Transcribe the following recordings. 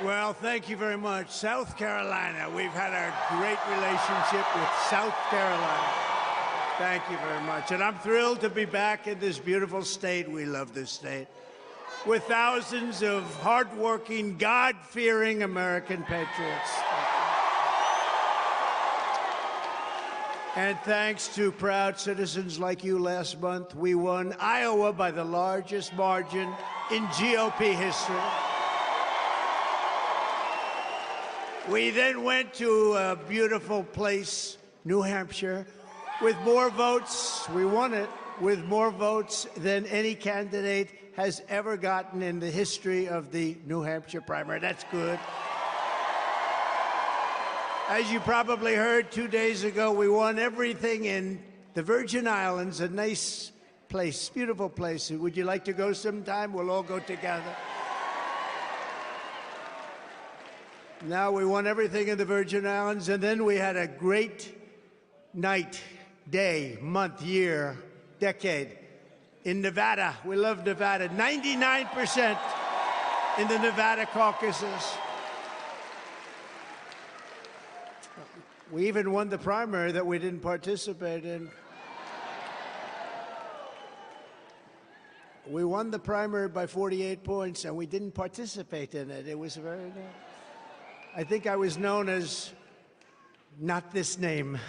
Well, thank you very much. South Carolina, we've had a great relationship with South Carolina. Thank you very much. And I'm thrilled to be back in this beautiful state. We love this state. With thousands of hardworking, God-fearing American patriots. And thanks to proud citizens like you last month, we won Iowa by the largest margin in GOP history. We then went to a beautiful place, New Hampshire, with more votes. We won it with more votes than any candidate has ever gotten in the history of the New Hampshire primary. That's good. As you probably heard 2 days ago, we won everything in the Virgin Islands, a nice place, beautiful place. Would you like to go sometime? We'll all go together. Now we won everything in the Virgin Islands, and then we had a great night, day, month, year, decade in Nevada. We love Nevada. 99% in the Nevada caucuses. We even won the primary that we didn't participate in. We won the primary by 48 points, and we didn't participate in it. It was very nice. I think I was known as not this name.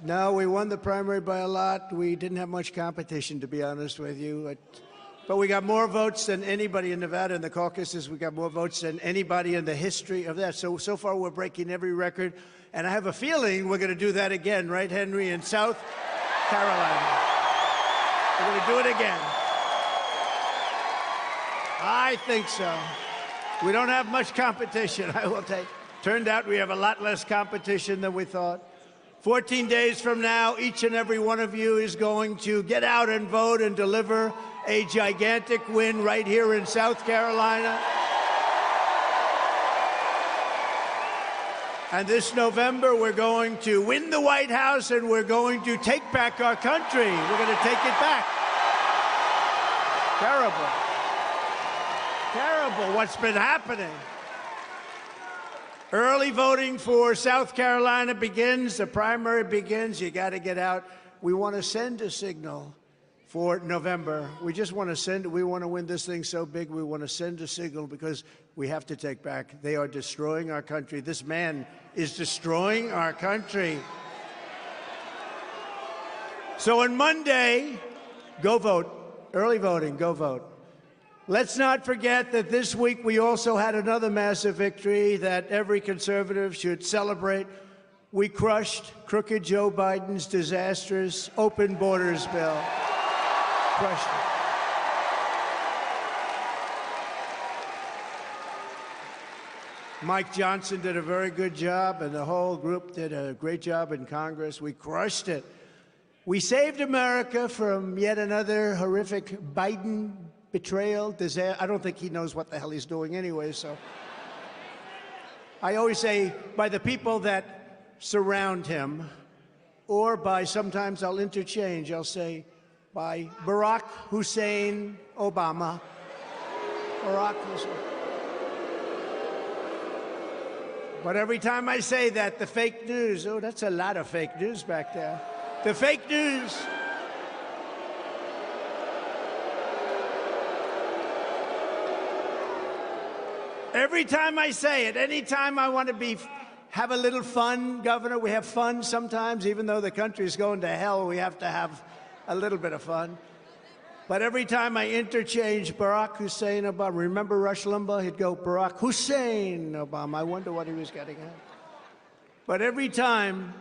No, we won the primary by a lot. We didn't have much competition, to be honest with you. But we got more votes than anybody in Nevada in the caucuses. We got more votes than anybody in the history of that. So far, we're breaking every record. And I have a feeling we're going to do that again, right, Henry, in South Carolina. We're going to do it again. I think so. We don't have much competition, I will take. Turned out we have a lot less competition than we thought. 14 days from now, each and every one of you is going to get out and vote and deliver a gigantic win right here in South Carolina. And this November, we're going to win the White House, and we're going to take back our country. We're going to take it back. Terrible. Terrible what's been happening. Early voting for South Carolina begins. The primary begins. You got to get out. We want to send a signal for November. We just want to send, we want to win this thing so big, we want to send a signal because we have to take back. They are destroying our country. This man is destroying our country. So on Monday, go vote. Early voting, go vote. Let's not forget that this week we also had another massive victory that every conservative should celebrate. We crushed crooked Joe Biden's disastrous open borders bill. Crushed it. Mike Johnson did a very good job, and the whole group did a great job in Congress. We crushed it. We saved America from yet another horrific Biden betrayal, disaster. I don't think he knows what the hell he's doing anyway, so. I always say, by the people that surround him, or by, sometimes I'll interchange, I'll say, by Barack Hussein Obama. Barack Hussein. But every time I say that, the fake news, oh, that's a lot of fake news back there. The fake news. Every time I say it, anytime I want to have a little fun, Governor, we have fun sometimes, even though the country's going to hell, we have to have a little bit of fun. But every time I interchange Barack Hussein Obama, remember Rush Limbaugh? He'd go, Barack Hussein Obama. I wonder what he was getting at. But every time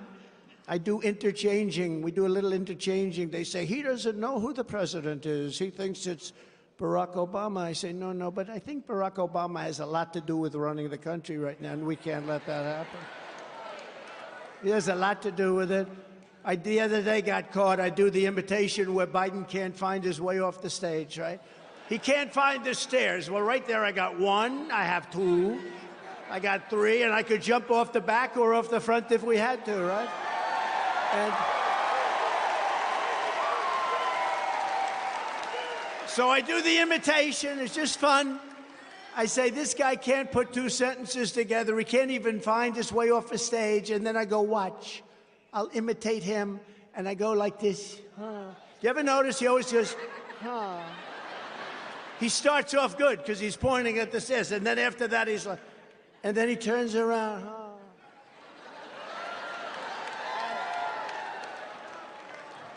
I do interchanging, we do a little interchanging, they say, he doesn't know who the president is. He thinks it's Barack Obama. I say, no, but I think Barack Obama has a lot to do with running the country right now, and we can't let that happen. He has a lot to do with it. The other day got caught. I do the imitation where Biden can't find his way off the stage, right? He can't find the stairs. Well, right there I got one, I have two, I got three, and I could jump off the back or off the front if we had to, right? And so I do the imitation. It's just fun. I say, this guy can't put two sentences together. He can't even find his way off the stage. And then I go, watch. I'll imitate him. And I go like this. You ever notice he always goes, He starts off good because he's pointing at the stairs. And then after that, he's like, and then he turns around.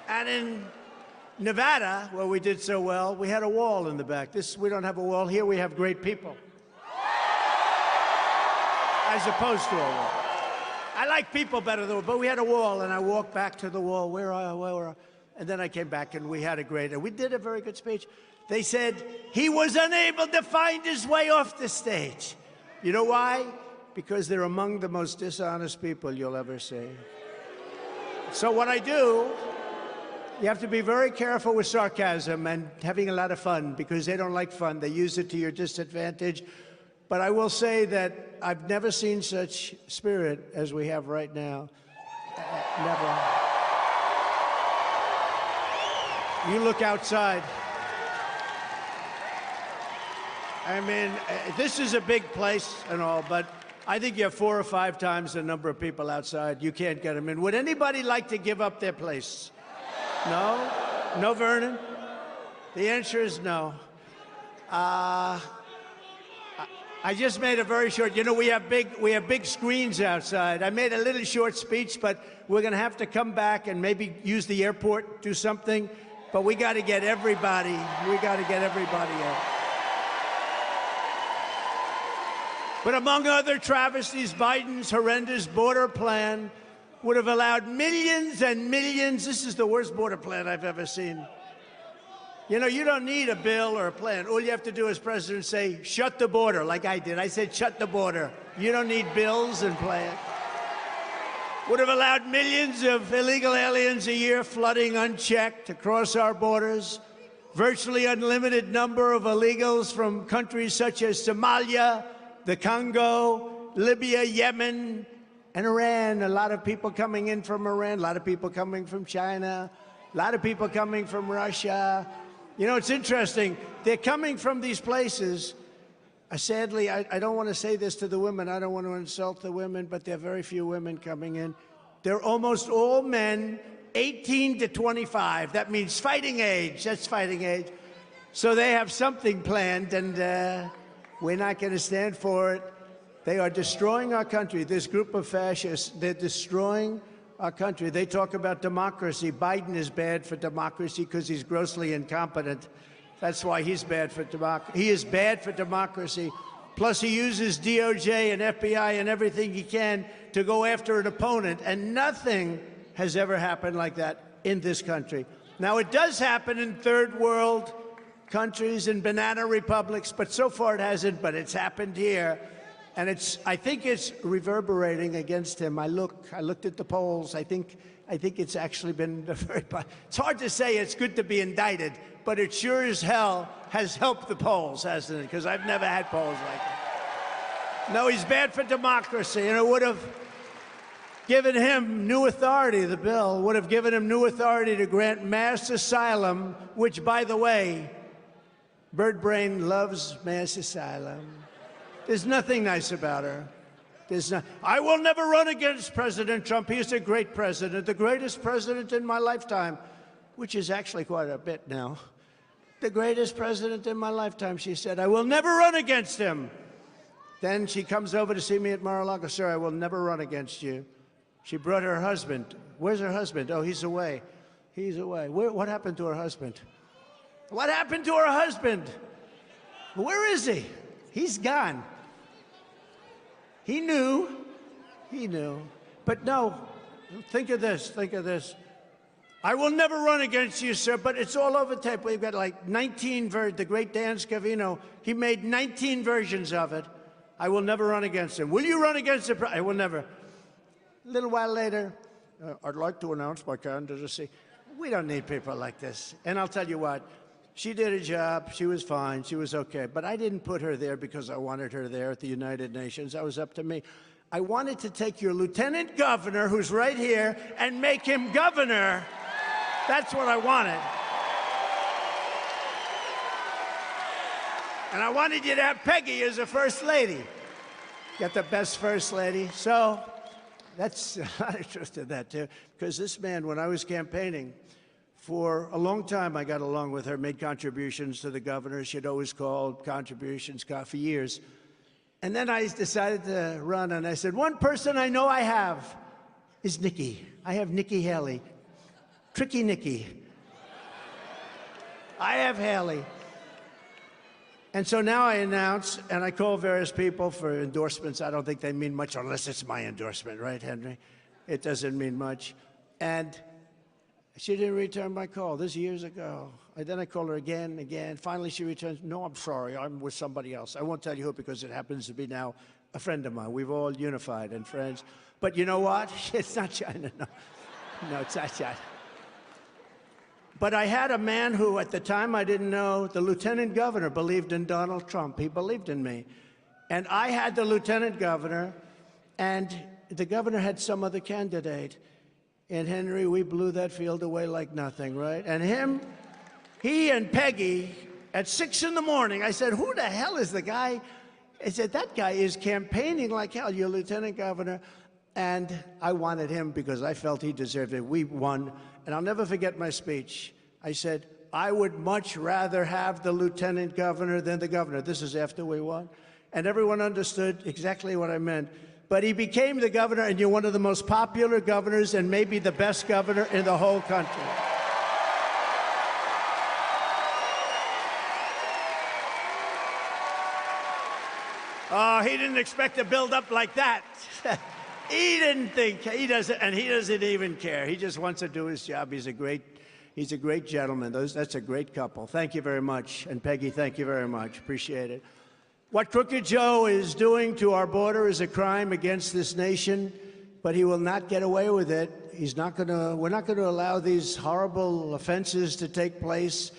And in Nevada, where we did so well, we had a wall in the back. We don't have a wall here. We have great people, as opposed to a wall. I like people better, though. But we had a wall, and I walked back to the wall. Where are I? And then I came back, and we had and we did a very good speech. They said he was unable to find his way off the stage. You know why? Because they're among the most dishonest people you'll ever see. So what I do, you have to be very careful with sarcasm and having a lot of fun, because they don't like fun. They use it to your disadvantage. But I will say that I've never seen such spirit as we have right now. Never. You look outside. I mean, this is a big place and all, but I think you have 4 or 5 times the number of people outside. You can't get them in. Would anybody like to give up their place? No? No, Vernon? The answer is no. I just made a very short, we have big screens outside. I made a little short speech, but we're going to have to come back and maybe use the airport, do something. But we got to get everybody. We got to get everybody in. But among other travesties, Biden's horrendous border plan would have allowed millions and millions. This is the worst border plan I've ever seen. You don't need a bill or a plan. All you have to do as president say, shut the border, like I did. I said, shut the border. You don't need bills and plans. Would have allowed millions of illegal aliens a year flooding unchecked across our borders. Virtually unlimited number of illegals from countries such as Somalia, the Congo, Libya, Yemen, and Iran. A lot of people coming in from Iran, a lot of people coming from China, a lot of people coming from Russia. It's interesting. They're coming from these places. Sadly, I don't want to say this to the women. I don't want to insult the women, but there are very few women coming in. They're almost all men, 18 to 25. That means fighting age. That's fighting age. So they have something planned, and we're not going to stand for it. They are destroying our country. This group of fascists, they're destroying our country. They talk about democracy. Biden is bad for democracy because he's grossly incompetent. That's why he's bad for democracy. He is bad for democracy. Plus, he uses DOJ and FBI and everything he can to go after an opponent. And nothing has ever happened like that in this country. Now, it does happen in third world countries and banana republics, but so far it hasn't, but it's happened here. And I think it's reverberating against him. I looked at the polls. I think it's actually been it's hard to say it's good to be indicted, but it sure as hell has helped the polls, hasn't it? Because I've never had polls like that. No, he's bad for democracy, and it would have given him new authority, the bill would have given him new authority to grant mass asylum, which, by the way, Bird Brain loves mass asylum. There's nothing nice about her. I will never run against President Trump. He is a great president, the greatest president in my lifetime, which is actually quite a bit now. The greatest president in my lifetime, she said. I will never run against him. Then she comes over to see me at Mar-a-Lago. Sir, I will never run against you. She brought her husband. Where's her husband? Oh, he's away. He's away. What happened to her husband? What happened to her husband? Where is he? He's gone. He knew. He knew. But no, think of this. Think of this. I will never run against you, sir, but it's all over tape. We've got like 19 versions. The great Dan Scavino, he made 19 versions of it. I will never run against him. Will you run against him? I will never. A little while later, I'd like to announce my candidacy. We don't need people like this. And I'll tell you what. She did a job. She was fine. She was okay. But I didn't put her there because I wanted her there at the United Nations. That was up to me. I wanted to take your lieutenant governor, who's right here, and make him governor. That's what I wanted. And I wanted you to have Peggy as a first lady. Got the best first lady. So that's a lot of truth to that, too. Because this man, when I was campaigning, for a long time, I got along with her, made contributions to the governor. She'd always called contributions for years. And then I decided to run, and I said, one person I know I have is Nikki. I have Nikki Haley. Tricky Nikki. I have Haley. And so now I announce, and I call various people for endorsements. I don't think they mean much unless it's my endorsement, right, Henry? It doesn't mean much. And she didn't return my call. This years ago. And then I call her again. Finally, she returns, no, I'm sorry, I'm with somebody else. I won't tell you who because it happens to be now a friend of mine. We've all unified and friends. But you know what? It's not China, no. No, it's not China. But I had a man who, at the time, I didn't know, the lieutenant governor believed in Donald Trump. He believed in me. And I had the lieutenant governor, and the governor had some other candidate. And Henry, we blew that field away like nothing, right? And he and Peggy, at 6 in the morning, I said, who the hell is the guy? I said, that guy is campaigning like hell, your lieutenant governor. And I wanted him because I felt he deserved it. We won. And I'll never forget my speech. I said, I would much rather have the lieutenant governor than the governor. This is after we won. And everyone understood exactly what I meant. But he became the governor, and you're one of the most popular governors and maybe the best governor in the whole country. Oh, he didn't expect to build up like that. He didn't think, he doesn't even care. He just wants to do his job. He's a great gentleman. That's a great couple. Thank you very much. And Peggy, thank you very much. Appreciate it. What Crooked Joe is doing to our border is a crime against this nation, but he will not get away with it. We're not going to allow these horrible offenses to take place.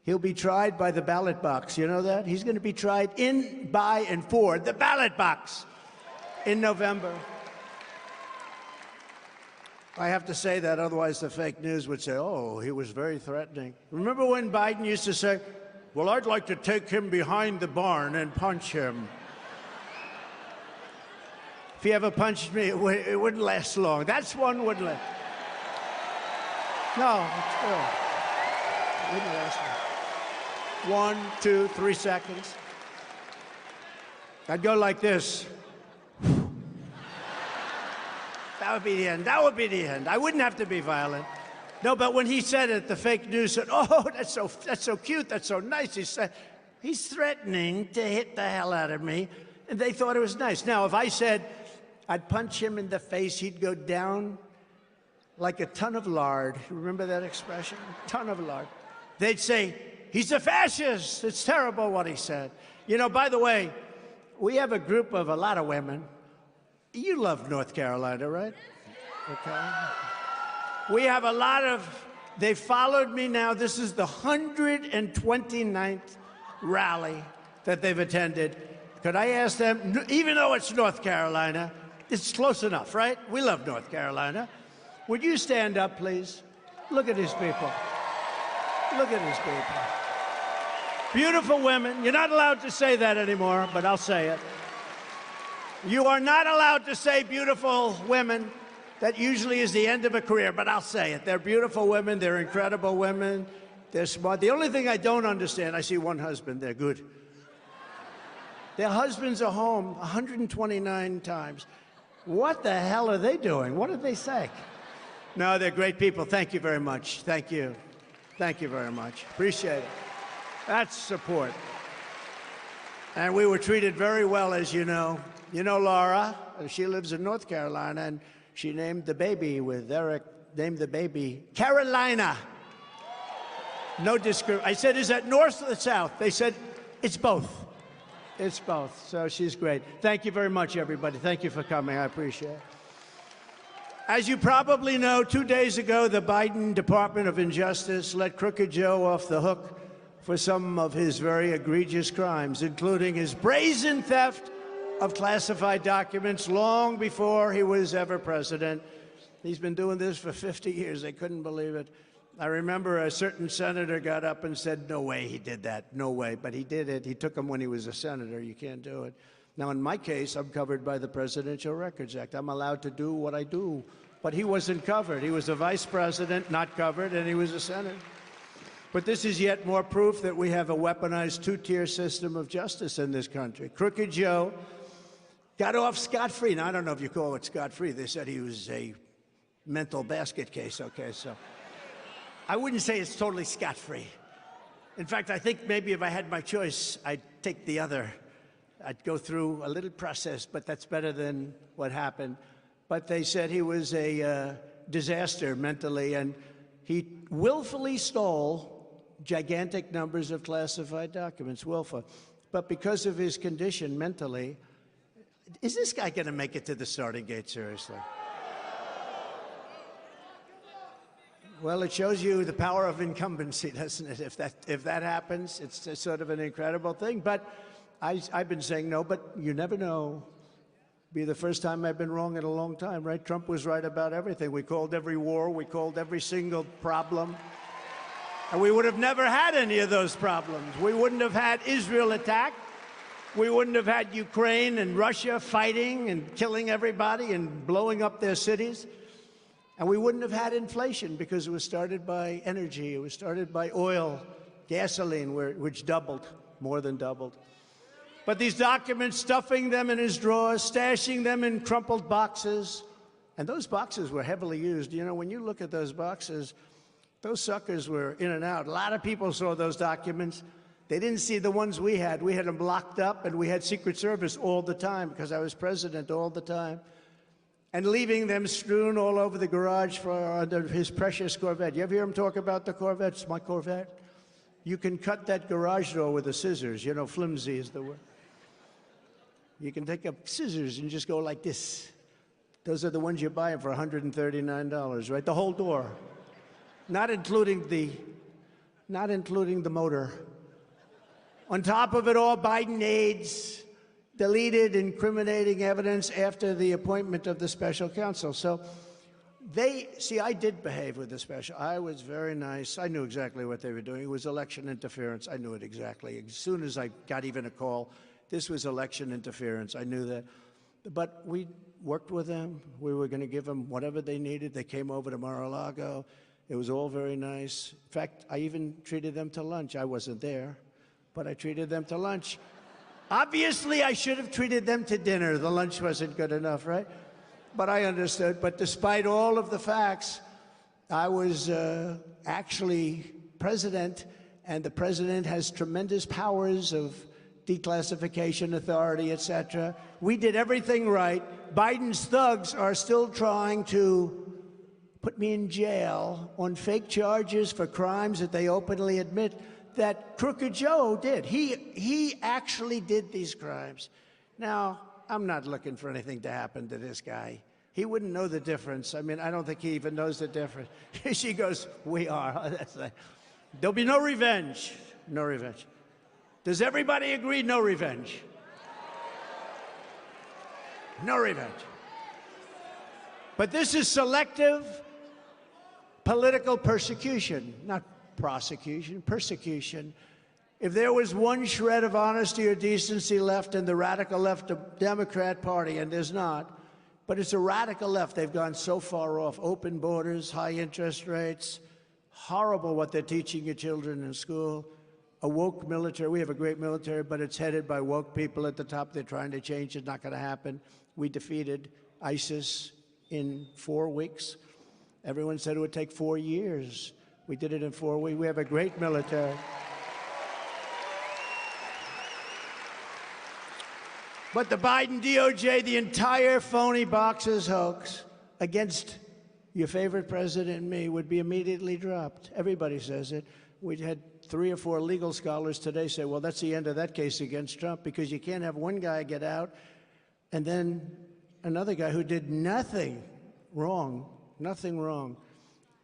He'll be tried by the ballot box. You know that? He's going to be tried in, by, and for the ballot box in November. I have to say that, otherwise the fake news would say, oh, he was very threatening. Remember when Biden used to say, well, I'd like to take him behind the barn and punch him. If he ever punched me, it wouldn't last long. That's one wouldn't last. No, it's good. It wouldn't last long. 1, 2, 3 seconds. I'd go like this. That would be the end. That would be the end. I wouldn't have to be violent. No, but when he said it, the fake news said, oh, that's so cute, that's so nice. He said, he's threatening to hit the hell out of me. And they thought it was nice. Now, if I said I'd punch him in the face, he'd go down like a ton of lard. Remember that expression? Ton of lard. They'd say, he's a fascist. It's terrible what he said. You know, by the way, we have a group of a lot of women. You love North Carolina, right? Okay. We have a lot of, they followed me now. This is the 129th rally that they've attended. Could I ask them, even though it's North Carolina, it's close enough, right? We love North Carolina. Would you stand up, please? Look at these people. Look at these people. Beautiful women. You're not allowed to say that anymore, but I'll say it. You are not allowed to say beautiful women. That usually is the end of a career, but I'll say it. They're beautiful women. They're incredible women. They're smart. The only thing I don't understand, I see one husband. They're good. Their husbands are home 129 times. What the hell are they doing? What did they say? No, they're great people. Thank you very much. Thank you. Thank you very much. Appreciate it. That's support. And we were treated very well, as you know. You know Laura, she lives in North Carolina, and she named the baby with Eric, named the baby Carolina. No discrimination. I said, is that north or the south? They said, it's both. It's both. So she's great. Thank you very much, everybody. Thank you for coming. I appreciate it. As you probably know, 2 days ago, the Biden Department of Injustice let Crooked Joe off the hook for some of his very egregious crimes, including his brazen theft of classified documents long before he was ever president. He's been doing this for 50 years. They couldn't believe it. I remember a certain senator got up and said, no way he did that, no way. But he did it. He took them when he was a senator. You can't do it. Now, in my case, I'm covered by the Presidential Records Act. I'm allowed to do what I do. But he wasn't covered. He was a vice president, not covered, and he was a senator. But this is yet more proof that we have a weaponized two-tier system of justice in this country. Crooked Joe got off scot-free. Now, I don't know if you call it scot-free. They said he was a mental basket case, okay, so I wouldn't say it's totally scot-free. In fact, I think maybe if I had my choice, I'd take the other. I'd go through a little process, but that's better than what happened. But they said he was a disaster mentally, and he willfully stole gigantic numbers of classified documents, willful. But because of his condition mentally, is this guy going to make it to the starting gate, seriously? Well, it shows you the power of incumbency, doesn't it? If that happens, it's sort of an incredible thing. But I've been saying no, but you never know. Be the first time I've been wrong in a long time, right? Trump was right about everything. We called every war. We called every single problem. And we would have never had any of those problems. We wouldn't have had Israel attacked. We wouldn't have had Ukraine and Russia fighting and killing everybody and blowing up their cities. And we wouldn't have had inflation because it was started by energy. It was started by oil, gasoline, which doubled, more than doubled. But these documents, stuffing them in his drawers, stashing them in crumpled boxes, and those boxes were heavily used. You know, when you look at those boxes, those suckers were in and out. A lot of people saw those documents. They didn't see the ones we had. We had them locked up, and we had Secret Service all the time because I was president all the time, and leaving them strewn all over the garage under his precious Corvette. You ever hear him talk about the Corvette? It's my Corvette. You can cut that garage door with the scissors. You know, flimsy is the word. You can take up scissors and just go like this. Those are the ones you buy for $139, right? The whole door, not including the motor. On top of it all, Biden aides deleted incriminating evidence after the appointment of the special counsel. So I did behave with the special. I was very nice. I knew exactly what they were doing. It was election interference. I knew it exactly. As soon as I got even a call, this was election interference. I knew that. But we worked with them. We were going to give them whatever they needed. They came over to Mar-a-Lago. It was all very nice. In fact, I even treated them to lunch. I wasn't there, but I treated them to lunch. Obviously, I should have treated them to dinner. The lunch wasn't good enough, right? But I understood. But despite all of the facts, I was actually president, and the president has tremendous powers of declassification authority, etc. We did everything right. Biden's thugs are still trying to put me in jail on fake charges for crimes that they openly admit that Crooked Joe did. He actually did these crimes. Now, I'm not looking for anything to happen to this guy. He wouldn't know the difference. I mean, I don't think he even knows the difference. She goes, we are. That's like, there'll be no revenge. No revenge. Does everybody agree? No revenge. No revenge. But this is selective political persecution, not prosecution, persecution. If there was one shred of honesty or decency left in the radical left Democrat Party, and there's not, but it's a radical left. They've gone so far off. Open borders, high interest rates, horrible what they're teaching your children in school. A woke military. We have a great military, but it's headed by woke people at the top. They're trying to change it. Not going to happen. We defeated ISIS in 4 weeks. Everyone said it would take 4 years. We did it in 4 weeks. We have a great military. But the Biden DOJ, the entire phony boxes hoax against your favorite president and me would be immediately dropped. Everybody says it. We had 3 or 4 legal scholars today say, well, that's the end of that case against Trump, because you can't have one guy get out and then another guy who did nothing wrong, nothing wrong.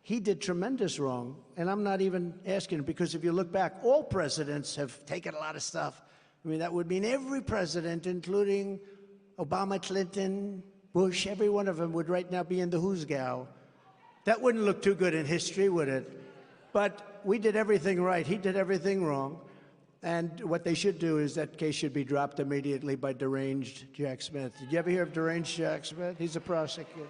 He did tremendous wrong, and I'm not even asking, because if you look back, all presidents have taken a lot of stuff. I mean, that would mean every president, including Obama, Clinton, Bush, every one of them would right now be in the who's gal. That wouldn't look too good in history, would it? But we did everything right. He did everything wrong. And what they should do is that case should be dropped immediately by deranged Jack Smith. Did you ever hear of deranged Jack Smith? He's a prosecutor.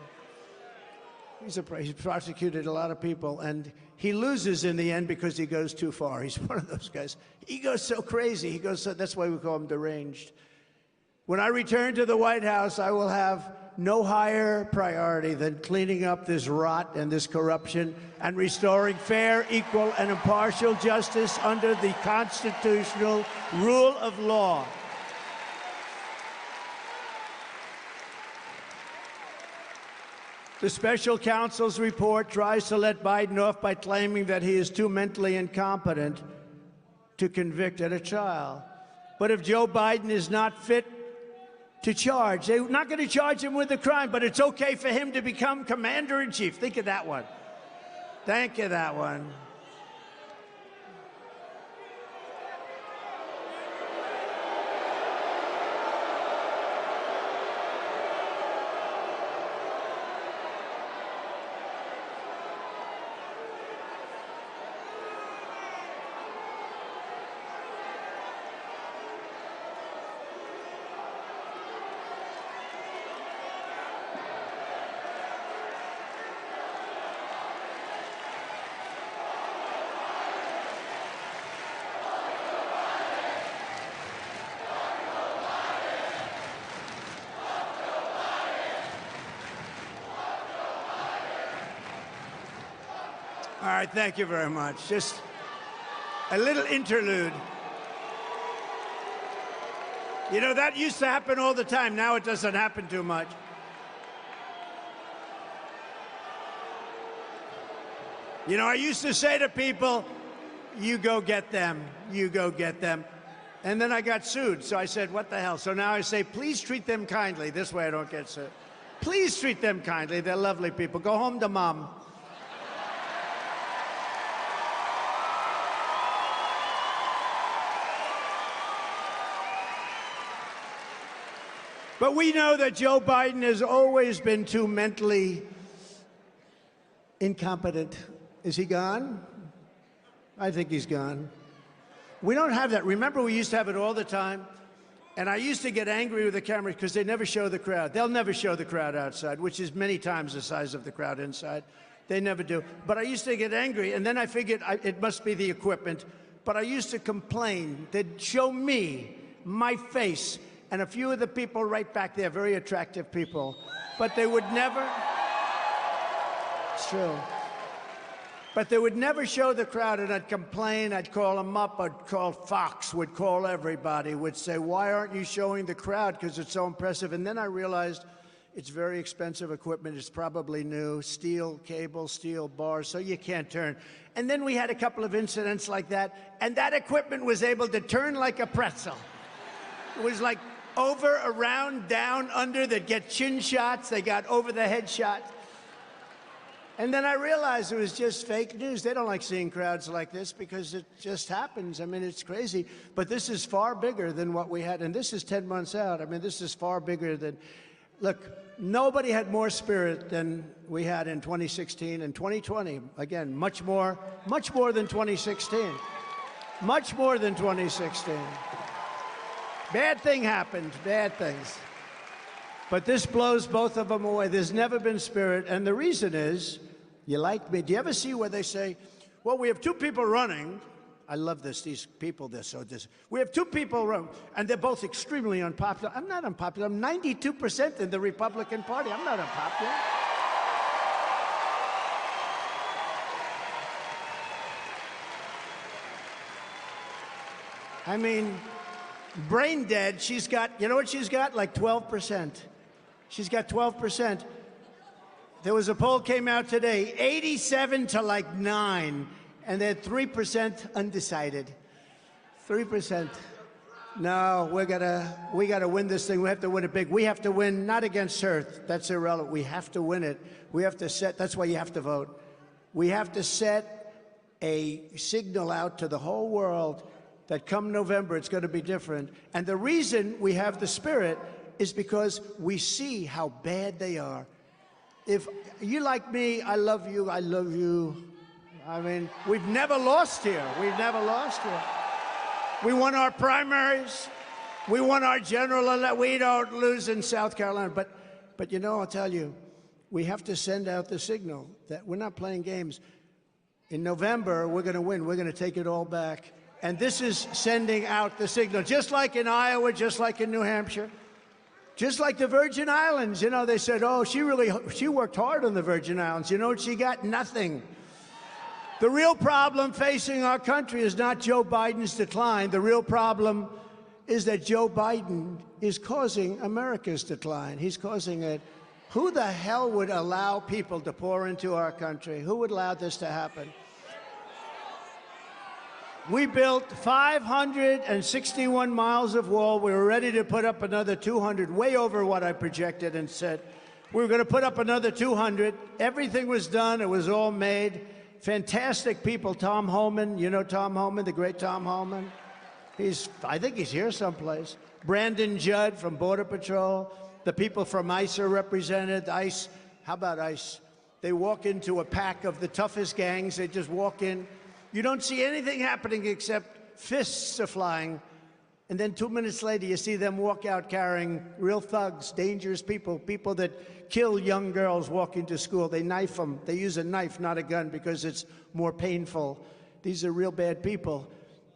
He's prosecuted a lot of people, and he loses in the end because he goes too far. He's one of those guys. He goes so crazy. He goes so, that's why we call him deranged. When I return to the White House, I will have no higher priority than cleaning up this rot and this corruption and restoring fair, equal, and impartial justice under the constitutional rule of law. The special counsel's report tries to let Biden off by claiming that he is too mentally incompetent to convict at a trial. But if Joe Biden is not fit to charge, they're not going to charge him with a crime, but it's okay for him to become commander-in-chief. Think of that one. Thank you, that one. All right, thank you very much. Just a little interlude. You know, that used to happen all the time. Now it doesn't happen too much. You know, I used to say to people, you go get them, you go get them. And then I got sued, so I said, what the hell? So now I say, please treat them kindly. This way I don't get sued. Please treat them kindly. They're lovely people. Go home to mom. But we know that Joe Biden has always been too mentally incompetent. Is he gone? I think he's gone. We don't have that. Remember, we used to have it all the time? And I used to get angry with the cameras because they never show the crowd. They'll never show the crowd outside, which is many times the size of the crowd inside. They never do. But I used to get angry, and then I figured it must be the equipment. But I used to complain. They'd show me, my face, and a few of the people right back there, very attractive people. But they would never, it's true. But they would never show the crowd, and I'd complain, I'd call them up, I'd call Fox, would call everybody, would say, why aren't you showing the crowd? Because it's so impressive. And then I realized it's very expensive equipment, it's probably new, steel cable, steel bars, so you can't turn. And then we had a couple of incidents like that, and that equipment was able to turn like a pretzel. It was like over, around, down, under, they'd get chin shots, they got over the head shots. And then I realized it was just fake news. They don't like seeing crowds like this because it just happens. I mean, it's crazy. But this is far bigger than what we had. And this is 10 months out. I mean, this is far bigger than... Look, nobody had more spirit than we had in 2016 and 2020. Again, much more than 2016. Much more than 2016. Bad thing happened, bad things. But this blows both of them away. There's never been spirit. And the reason is, you like me. Do you ever see where they say, well, we have two people running. I love this, these people, we have two people running, and they're both extremely unpopular. I'm not unpopular. I'm 92% in the Republican Party. I'm not unpopular. I mean, brain dead, she's got, you know what she's got? Like 12%. She's got 12%. There was a poll came out today, 87 to like 9, and they're 3% undecided. 3%. No, we gotta win this thing. We have to win it big. We have to win, not against her. That's irrelevant. We have to win it. We have to set, that's why you have to vote. We have to set a signal out to the whole world that come November, it's going to be different. And the reason we have the spirit is because we see how bad they are. If you like me, I love you, I love you, I mean, we've never lost here. We've never lost here. We won our primaries. We won our general election. We don't lose in South Carolina. But you know, I'll tell you, we have to send out the signal that we're not playing games. In November, we're going to win. We're going to take it all back. And this is sending out the signal, just like in Iowa, just like in New Hampshire, just like the Virgin Islands. You know, they said, oh, she worked hard on the Virgin Islands. You know what she got? Nothing. The real problem facing our country is not Joe Biden's decline. The real problem is that Joe Biden is causing America's decline. He's causing it. Who the hell would allow people to pour into our country? Who would allow this to happen? We built 561 miles of wall. We were ready to put up another 200, way over what I projected and said. We were going to put up another 200. Everything was done. It was all made. Fantastic people. Tom Homan, you know Tom Homan, the great Tom Homan? I think he's here someplace. Brandon Judd from Border Patrol. The people from ICE are represented. ICE, how about ICE? They walk into a pack of the toughest gangs. They just walk in. You don't see anything happening except fists are flying. And then 2 minutes later, you see them walk out carrying real thugs, dangerous people, people that kill young girls walking to school. They knife them. They use a knife, not a gun, because it's more painful. These are real bad people.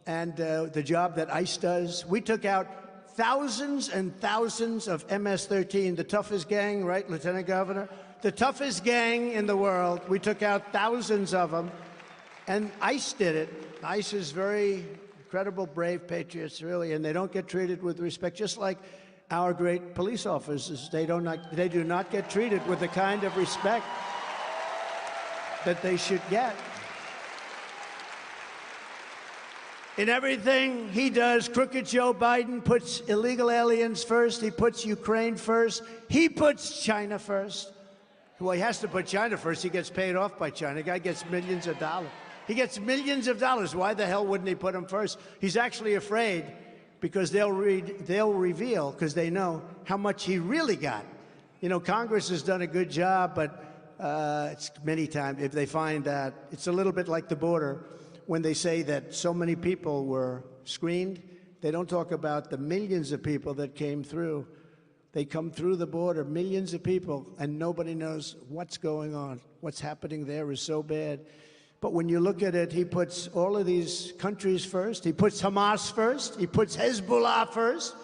And the job that ICE does, we took out thousands and thousands of MS-13, the toughest gang, right, Lieutenant Governor? The toughest gang in the world. We took out thousands of them. And ICE did it. ICE is very incredible, brave patriots, really, and they don't get treated with respect, just like our great police officers. They do not get treated with the kind of respect that they should get. In everything he does, crooked Joe Biden puts illegal aliens first. He puts Ukraine first. He puts China first. Well, he has to put China first. He gets paid off by China. The guy gets millions of dollars. He gets millions of dollars. Why the hell wouldn't he put him first? He's actually afraid because they'll reveal, because they know how much he really got. You know, Congress has done a good job, but it's many times, if they find that, it's a little bit like the border. When they say that so many people were screened, they don't talk about the millions of people that came through. They come through the border, millions of people, and nobody knows what's going on. What's happening there is so bad. But when you look at it, he puts all of these countries first. He puts Hamas first. He puts Hezbollah first.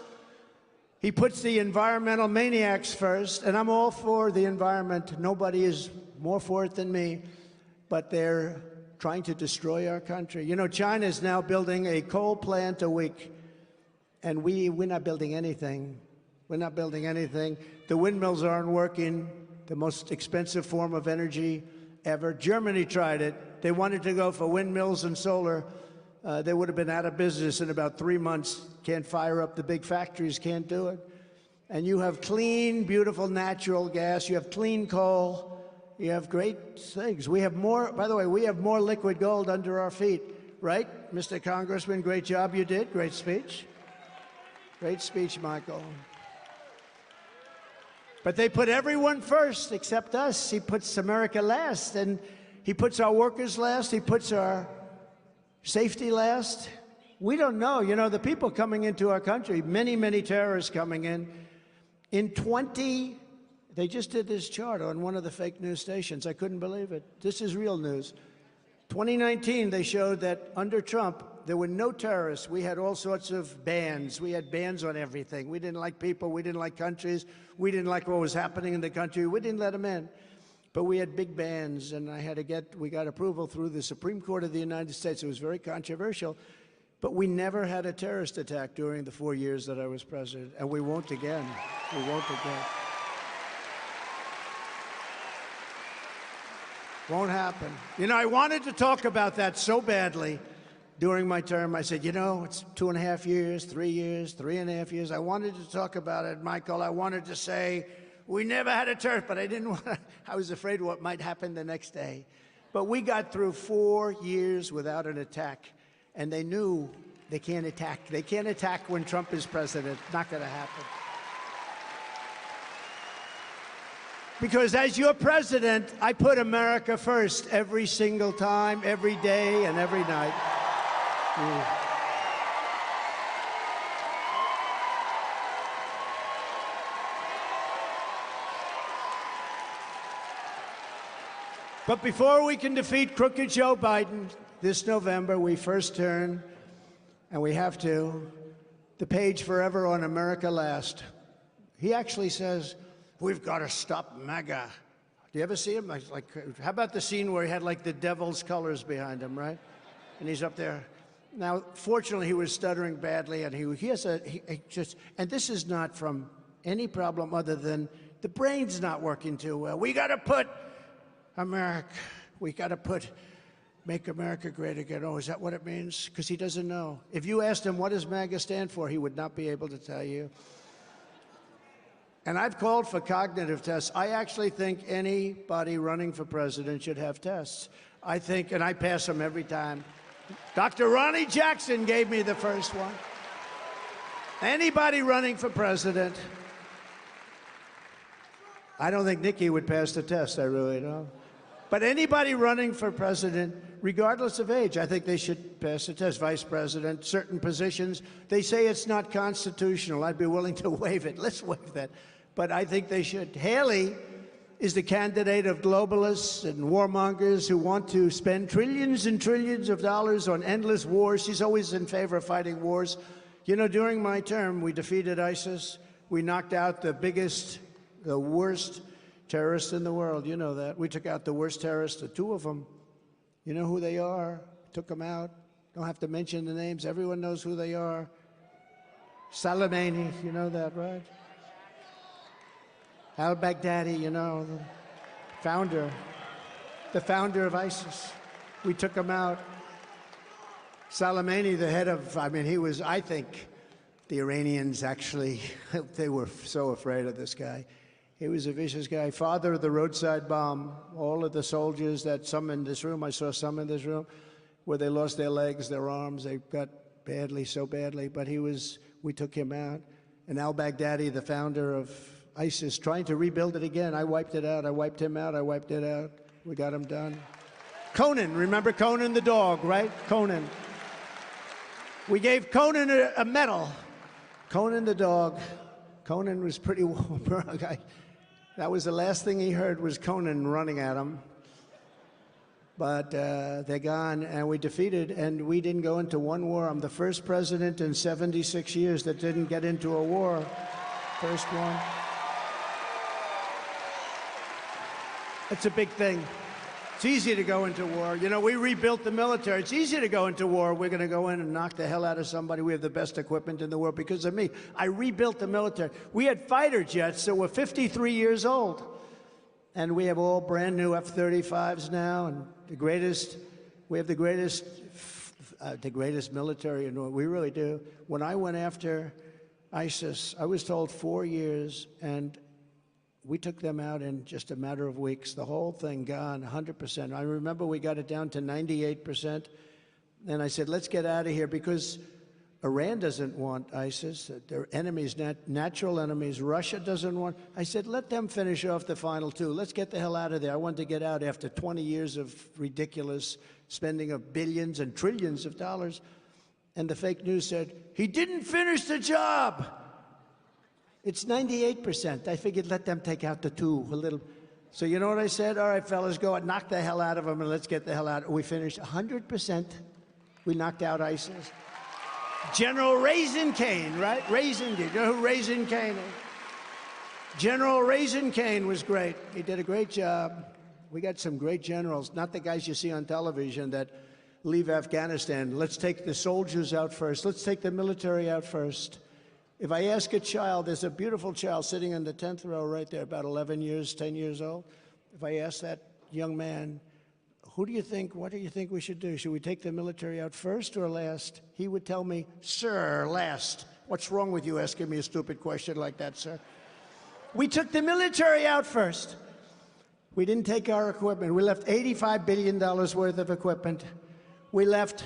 He puts the environmental maniacs first. And I'm all for the environment. Nobody is more for it than me. But they're trying to destroy our country. You know, China is now building a coal plant a week, and we're not building anything. We're not building anything. The windmills aren't working, the most expensive form of energy ever. Germany tried it. They wanted to go for windmills and solar. They would have been out of business in about 3 months. Can't fire up the big factories, can't do it. And you have clean, beautiful natural gas. You have clean coal. You have great things. We have more, by the way, we have more liquid gold under our feet, right? Mr. Congressman, great job you did. Great speech. Great speech, Michael. But they put everyone first except us. He puts America last, and he puts our workers last. He puts our safety last. We don't know. You know, the people coming into our country, many, many terrorists coming in. They just did this chart on one of the fake news stations. I couldn't believe it. This is real news. 2019, they showed that under Trump, there were no terrorists. We had all sorts of bans. We had bans on everything. We didn't like people. We didn't like countries. We didn't like what was happening in the country. We didn't let them in. But we had big bans, and we got approval through the Supreme Court of the United States. It was very controversial. But we never had a terrorist attack during the 4 years that I was president, and we won't again. We won't again. Won't happen. You know, I wanted to talk about that so badly during my term. I said, you know, it's 2.5 years, 3 years, 3.5 years. I wanted to talk about it, Michael. I wanted to say, we never had a terrorist, but I didn't want to. I was afraid what might happen the next day. But we got through 4 years without an attack, and they knew they can't attack. They can't attack when Trump is president. Not going to happen. Because as your president, I put America first every single time, every day, and every night. But before we can defeat crooked Joe Biden this November, we first turn, and we have to, the page forever on America Last. He actually says, we've got to stop MAGA. Do you ever see him? Like, how about the scene where he had like the devil's colors behind him, right? And he's up there. Now, fortunately, he was stuttering badly, and he just, and this is not from any problem other than the brain's not working too well. We got to put America, we got to make America great again. Oh, is that what it means? Because he doesn't know. If you asked him, what does MAGA stand for, he would not be able to tell you. And I've called for cognitive tests. I actually think anybody running for president should have tests. I think, and I pass them every time. Dr. Ronnie Jackson gave me the first one. Anybody running for president. I don't think Nikki would pass the test, I really don't. But anybody running for president, regardless of age, I think they should pass the test. Vice president, certain positions, they say it's not constitutional. I'd be willing to waive it. Let's waive that. But I think they should. Haley is the candidate of globalists and warmongers who want to spend trillions and trillions of dollars on endless wars. She's always in favor of fighting wars. You know, during my term, we defeated ISIS. We knocked out the worst terrorists in the world. You know that. We took out the worst terrorists, the two of them. You know who they are. Took them out. Don't have to mention the names. Everyone knows who they are. Soleimani, you know that, right? Al-Baghdadi, you know, the founder of ISIS. We took him out. Soleimani, the head of, he was, I think, the Iranians actually, they were so afraid of this guy. He was a vicious guy. Father of the roadside bomb. All of the soldiers that some in this room, I saw some in this room, where they lost their legs, their arms, they got badly, so badly. But we took him out. And al-Baghdadi, the founder of ISIS, trying to rebuild it again. I wiped it out. I wiped him out. I wiped it out. We got him done. Conan, remember Conan the dog, right? Conan. We gave Conan a medal. Conan the dog. Conan was pretty warm. That was the last thing he heard was Conan running at him. But they're gone, and we defeated, and we didn't go into one war. I'm the first president in 76 years that didn't get into a war. First one. It's a big thing. It's easy to go into war. You know, we rebuilt the military. It's easy to go into war. We're going to go in and knock the hell out of somebody. We have the best equipment in the world because of me. I rebuilt the military. We had fighter jets that were 53 years old. And we have all brand new F-35s now, and we have the greatest military in the world. We really do. When I went after ISIS, I was told 4 years, and we took them out in just a matter of weeks. The whole thing gone, 100%. I remember we got it down to 98%. And I said, let's get out of here, because Iran doesn't want ISIS. They're enemies, natural enemies. Russia doesn't want. I said, let them finish off the final two. Let's get the hell out of there. I wanted to get out after 20 years of ridiculous spending of billions and trillions of dollars. And the fake news said, he didn't finish the job. It's 98%. I figured let them take out the two a little. So you know what I said? All right, fellas, go and knock the hell out of them, and let's get the hell out. We finished 100%. We knocked out ISIS. General Raisin Cain, right? Raisin, do you know who Raisin Cain is? General Raisin Cain was great. He did a great job. We got some great generals, not the guys you see on television that leave Afghanistan. Let's take the soldiers out first. Let's take the military out first. If I ask a child, there's a beautiful child sitting in the 10th row right there, about 11 years, 10 years old. If I ask that young man, what do you think we should do? Should we take the military out first or last? He would tell me, sir, last. What's wrong with you asking me a stupid question like that, sir? We took the military out first. We didn't take our equipment. We left $85 billion worth of equipment. We left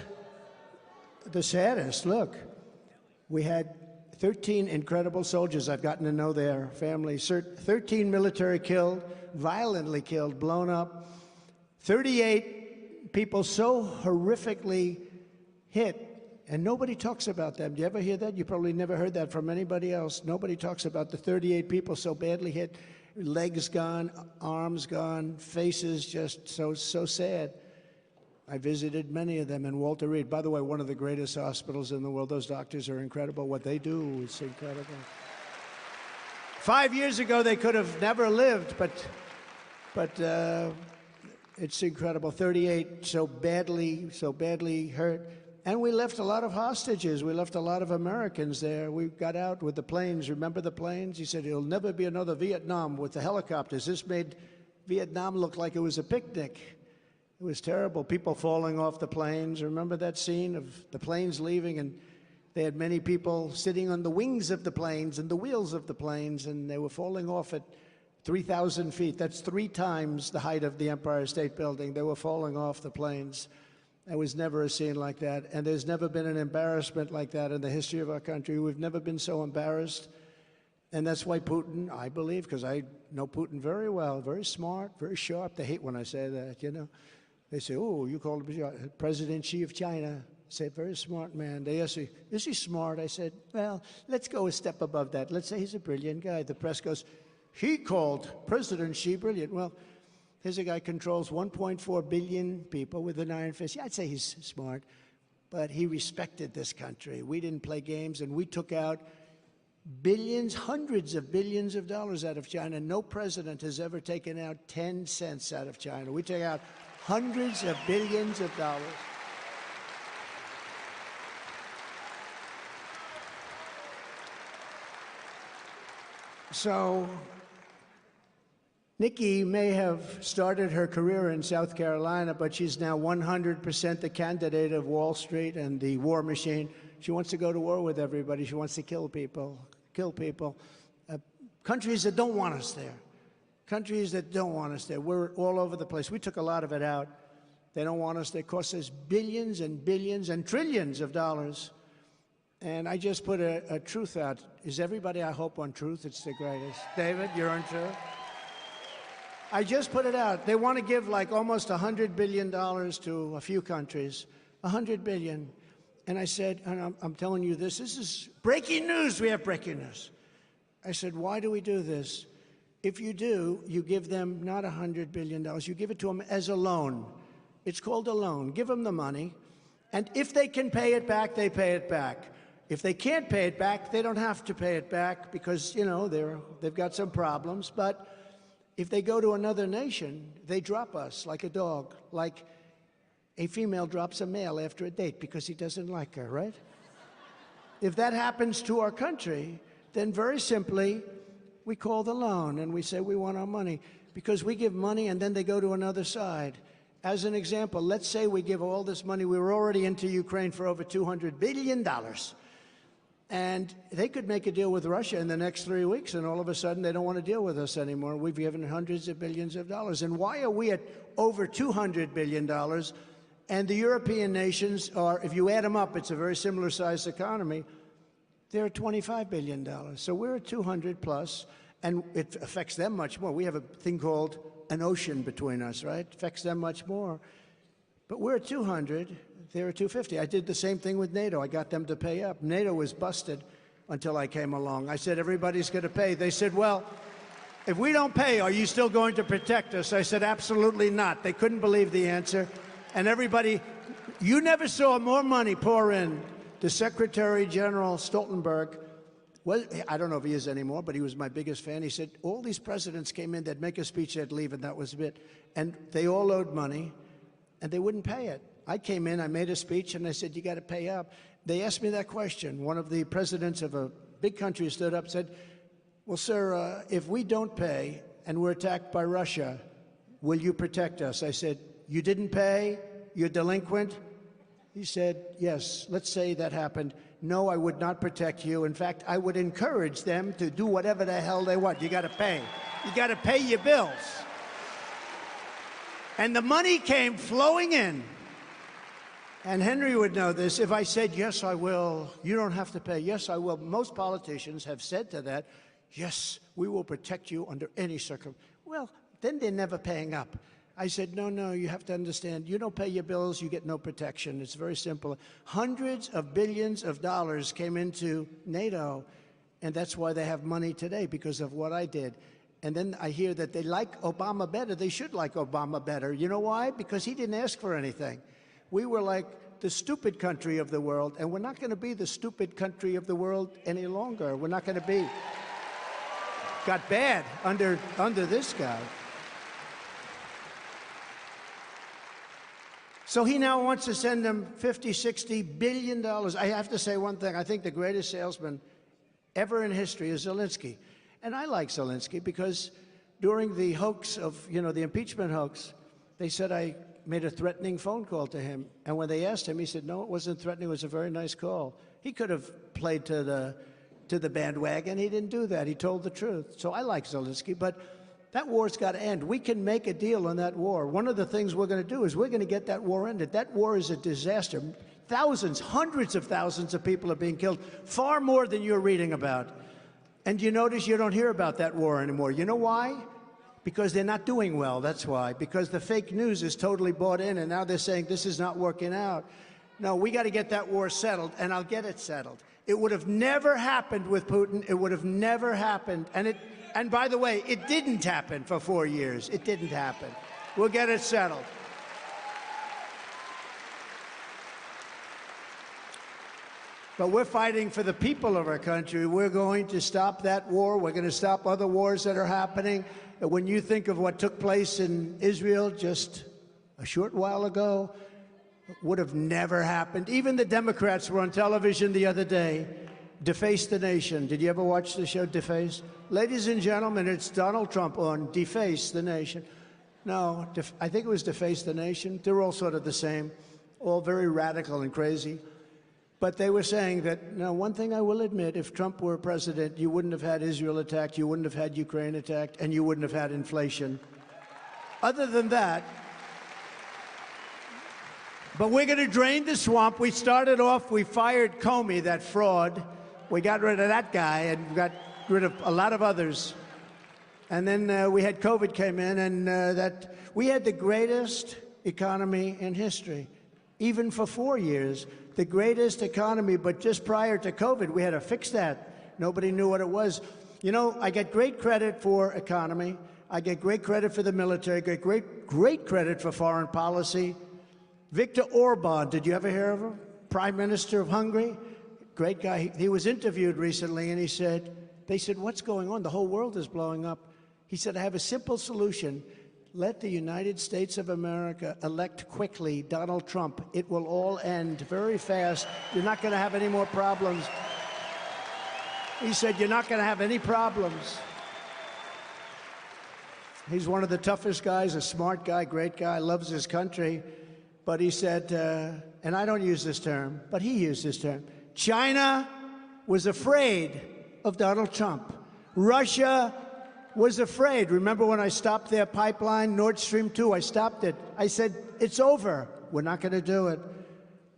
the saddest. Look, we had 13 incredible soldiers. I've gotten to know their families. 13 military killed, violently killed, blown up. 38 people so horrifically hit, and nobody talks about them. Do you ever hear that? You probably never heard that from anybody else. Nobody talks about the 38 people so badly hit, legs gone, arms gone, faces just so sad. I visited many of them in Walter Reed. By the way, one of the greatest hospitals in the world. Those doctors are incredible. What they do is incredible. 5 years ago, they could have never lived, but it's incredible. 38 so badly hurt. And we left a lot of hostages. We left a lot of Americans there. We got out with the planes. Remember the planes? He said, it'll never be another Vietnam with the helicopters. This made Vietnam look like it was a picnic. It was terrible. People falling off the planes. Remember that scene of the planes leaving, and they had many people sitting on the wings of the planes and the wheels of the planes, and they were falling off at 3,000 feet. That's 3 times the height of the Empire State Building. They were falling off the planes. There was never a scene like that, and there's never been an embarrassment like that in the history of our country. We've never been so embarrassed, and that's why Putin, I believe, because I know Putin very well, very smart, very sharp. They hate when I say that, you know. They say, oh, you called him President Xi of China. I say, very smart man. They ask me, is he smart? I said, well, let's go a step above that. Let's say he's a brilliant guy. The press goes, he called President Xi brilliant. Well, here's a guy controls 1.4 billion people with an iron fist. Yeah, I'd say he's smart, but he respected this country. We didn't play games, and we took out billions, hundreds of billions of dollars out of China. No president has ever taken out 10 cents out of China. We take out hundreds of billions of dollars. So Nikki may have started her career in South Carolina, but she's now 100% the candidate of Wall Street and the war machine. She wants to go to war with everybody. She wants to kill people. Countries that don't want us there. Countries that don't want us there. We're all over the place. We took a lot of it out. They don't want us. They cost us billions and billions and trillions of dollars. And I just put a truth out. Is everybody, I hope, on truth? It's the greatest. David, you're on truth? I just put it out. They want to give like almost $100 billion to a few countries. $100 billion. And I said, and I'm telling you this is breaking news. We have breaking news. I said, why do we do this? If you do, you give them not $100 billion, you give it to them as a loan. It's called a loan. Give them the money, and if they can pay it back, they pay it back. If they can't pay it back, they don't have to pay it back because, you know, they've got some problems. But if they go to another nation, they drop us like a dog, like a female drops a male after a date because he doesn't like her, right? If that happens to our country, then very simply, we call the loan and we say we want our money because we give money and then they go to another side. As an example, let's say we give all this money. We were already into Ukraine for over $200 billion. And they could make a deal with Russia in the next 3 weeks, and all of a sudden they don't want to deal with us anymore. We've given hundreds of billions of dollars. And why are we at over $200 billion? And the European nations are, if you add them up, it's a very similar sized economy. They're at $25 billion. So we're at 200 plus, and it affects them much more. We have a thing called an ocean between us, right? It affects them much more. But we're at 200, they're at 250. I did the same thing with NATO. I got them to pay up. NATO was busted until I came along. I said, everybody's going to pay. They said, well, if we don't pay, are you still going to protect us? I said, absolutely not. They couldn't believe the answer. And everybody, you never saw more money pour in. The Secretary General Stoltenberg, well, I don't know if he is anymore, but he was my biggest fan. He said, all these presidents came in, they'd make a speech, they'd leave, and that was it. And they all owed money, and they wouldn't pay it. I came in, I made a speech, and I said, you got to pay up. They asked me that question. One of the presidents of a big country stood up and said, well, sir, if we don't pay and we're attacked by Russia, will you protect us? I said, you didn't pay? You're delinquent? He said, yes, let's say that happened. No, I would not protect you. In fact, I would encourage them to do whatever the hell they want. You got to pay. You got to pay your bills. And the money came flowing in. And Henry would know this. If I said, yes, I will, you don't have to pay. Yes, I will. Most politicians have said to that, yes, we will protect you under any circumstance. Well, then they're never paying up. I said, no, no, you have to understand, you don't pay your bills, you get no protection. It's very simple. Hundreds of billions of dollars came into NATO, and that's why they have money today, because of what I did. And then I hear that they like Obama better. They should like Obama better. You know why? Because he didn't ask for anything. We were like the stupid country of the world, and we're not going to be the stupid country of the world any longer. We're not going to be. Got bad under this guy. So he now wants to send them $50, $60 billion. I have to say one thing. I think the greatest salesman ever in history is Zelensky. And I like Zelensky because during the hoax of, the impeachment hoax, they said I made a threatening phone call to him. And when they asked him, he said, no, it wasn't threatening. It was a very nice call. He could have played to the bandwagon. He didn't do that. He told the truth. So I like Zelensky, but that war's got to end. We can make a deal on that war. One of the things we're going to do is we're going to get that war ended. That war is a disaster. Thousands, hundreds of thousands of people are being killed, far more than you're reading about. And you notice you don't hear about that war anymore. You know why? Because they're not doing well, that's why. Because the fake news is totally bought in, and now they're saying this is not working out. No, we got to get that war settled, and I'll get it settled. It would have never happened with Putin. It would have never happened. And by the way, it didn't happen for 4 years. It didn't happen. We'll get it settled. But we're fighting for the people of our country. We're going to stop that war. We're going to stop other wars that are happening. And when you think of what took place in Israel just a short while ago, it would have never happened. Even the Democrats were on television the other day. Deface the Nation. Did you ever watch the show Deface? Ladies and gentlemen, it's Donald Trump on Deface the Nation. No, I think it was Deface the Nation. They're all sort of the same, all very radical and crazy. But they were saying that, now, one thing I will admit, if Trump were president, you wouldn't have had Israel attacked, you wouldn't have had Ukraine attacked, and you wouldn't have had inflation. Other than that, but we're going to drain the swamp. We started off, we fired Comey, that fraud. We got rid of that guy and got rid of a lot of others. And then we had COVID came in, and we had the greatest economy in history, even for 4 years. The greatest economy, but just prior to COVID, we had to fix that. Nobody knew what it was. You know, I get great credit for economy. I get great credit for the military, get great credit for foreign policy. Viktor Orban, did you ever hear of him? Prime Minister of Hungary. Great guy. He was interviewed recently, and they said, what's going on? The whole world is blowing up. He said, I have a simple solution. Let the United States of America elect quickly Donald Trump. It will all end very fast. You're not going to have any more problems. He said, you're not going to have any problems. He's one of the toughest guys, a smart guy, great guy, loves his country. But he said, and I don't use this term, but he used this term, China was afraid of Donald Trump. Russia was afraid. Remember when I stopped their pipeline, Nord Stream 2, I stopped it. I said, it's over. We're not going to do it.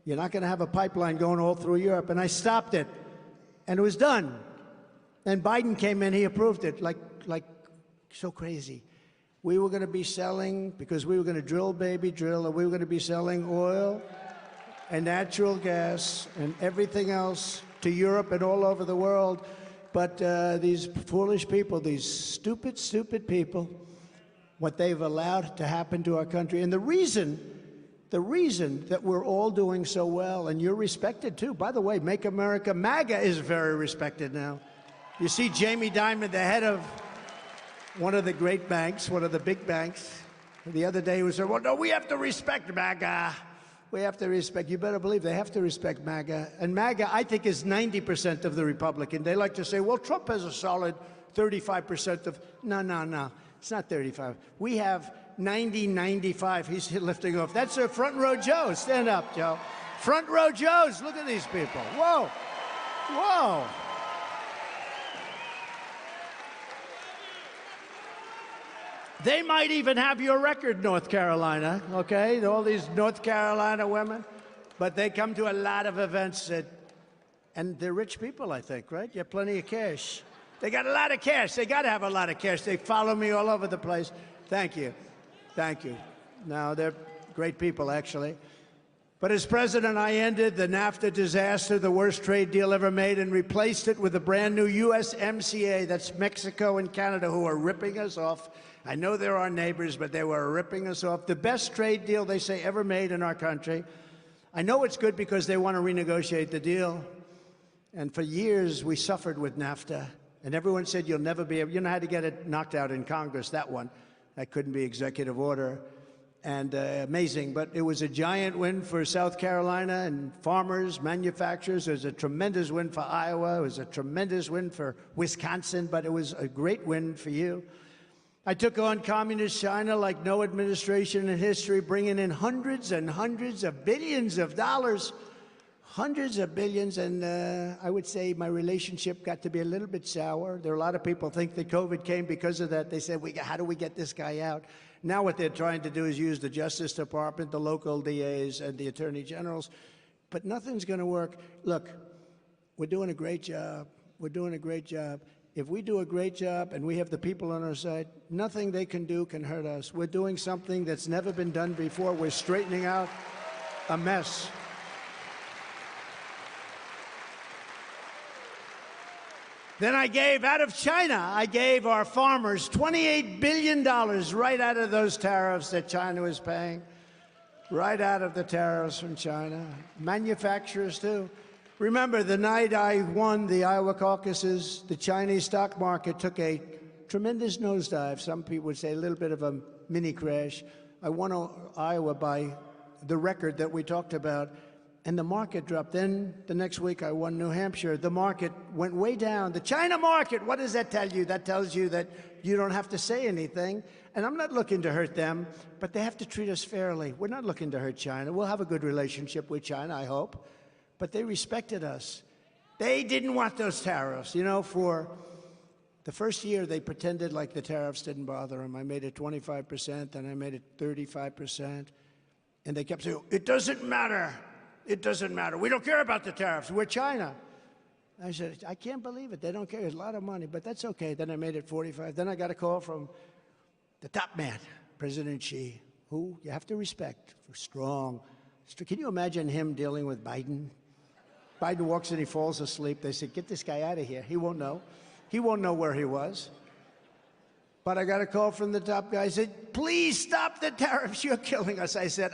You're not going to have a pipeline going all through Europe. And I stopped it. And it was done. And Biden came in, he approved it, like so crazy. We were going to be selling, because we were going to drill, baby, drill, and we were going to be selling oil and natural gas and everything else to Europe and all over the world. But these foolish people, these stupid, stupid people, what they've allowed to happen to our country. And the reason that we're all doing so well, and you're respected too. By the way, Make America, MAGA is very respected now. You see Jamie Dimon, the head of one of the great banks, one of the big banks, the other day he was saying, well, no, we have to respect MAGA. We have to respect. You better believe they have to respect MAGA. And MAGA, I think, is 90% of the Republican. They like to say, well, Trump has a solid 35% of... No. It's not 35. We have 90, 95. He's lifting off. That's a front row Joe. Stand up, Joe. Front row Joes. Look at these people. Whoa. Whoa. They might even have your record, North Carolina, okay? All these North Carolina women. But they come to a lot of events and they're rich people, I think, right? You have plenty of cash. They got a lot of cash. They got to have a lot of cash. They follow me all over the place. Thank you. Thank you. No, they're great people, actually. But as president, I ended the NAFTA disaster, the worst trade deal ever made, and replaced it with a brand new USMCA. That's Mexico and Canada, who are ripping us off. I know they're our neighbors, but they were ripping us off. The best trade deal, they say, ever made in our country. I know it's good because they want to renegotiate the deal. And for years, we suffered with NAFTA. And everyone said, you'll never be able, you know how to get it knocked out in Congress, that one. That couldn't be executive order. And amazing, but it was a giant win for South Carolina and farmers, manufacturers. It was a tremendous win for Iowa. It was a tremendous win for Wisconsin, but it was a great win for you. I took on communist China like no administration in history, bringing in hundreds and hundreds of billions of dollars, hundreds of billions, and I would say my relationship got to be a little bit sour. There are a lot of people think that COVID came because of that. They said, how do we get this guy out? Now what they're trying to do is use the Justice Department, the local DAs, and the Attorney Generals. But nothing's going to work. Look, we're doing a great job. We're doing a great job. If we do a great job and we have the people on our side, nothing they can do can hurt us. We're doing something that's never been done before. We're straightening out a mess. Then I gave, out of China, I gave our farmers $28 billion right out of those tariffs that China was paying, right out of the tariffs from China. Manufacturers, too. Remember, the night I won the Iowa caucuses, the Chinese stock market took a tremendous nosedive. Some people would say a little bit of a mini crash. I won Iowa by the record that we talked about. And the market dropped. Then the next week, I won New Hampshire. The market went way down. The China market, what does that tell you? That tells you that you don't have to say anything. And I'm not looking to hurt them, but they have to treat us fairly. We're not looking to hurt China. We'll have a good relationship with China, I hope. But they respected us. They didn't want those tariffs. You know, for the first year, they pretended like the tariffs didn't bother them. I made it 25%, then I made it 35%. And they kept saying, it doesn't matter. It doesn't matter. We don't care about the tariffs. We're China. I said, I can't believe it. They don't care. It's a lot of money, but that's okay. Then I made it 45. Then I got a call from the top man, President Xi, who you have to respect for strong. Can you imagine him dealing with Biden? Biden walks in, he falls asleep. They said, get this guy out of here. He won't know. He won't know where he was. But I got a call from the top guy. He said, please stop the tariffs. You're killing us. I said,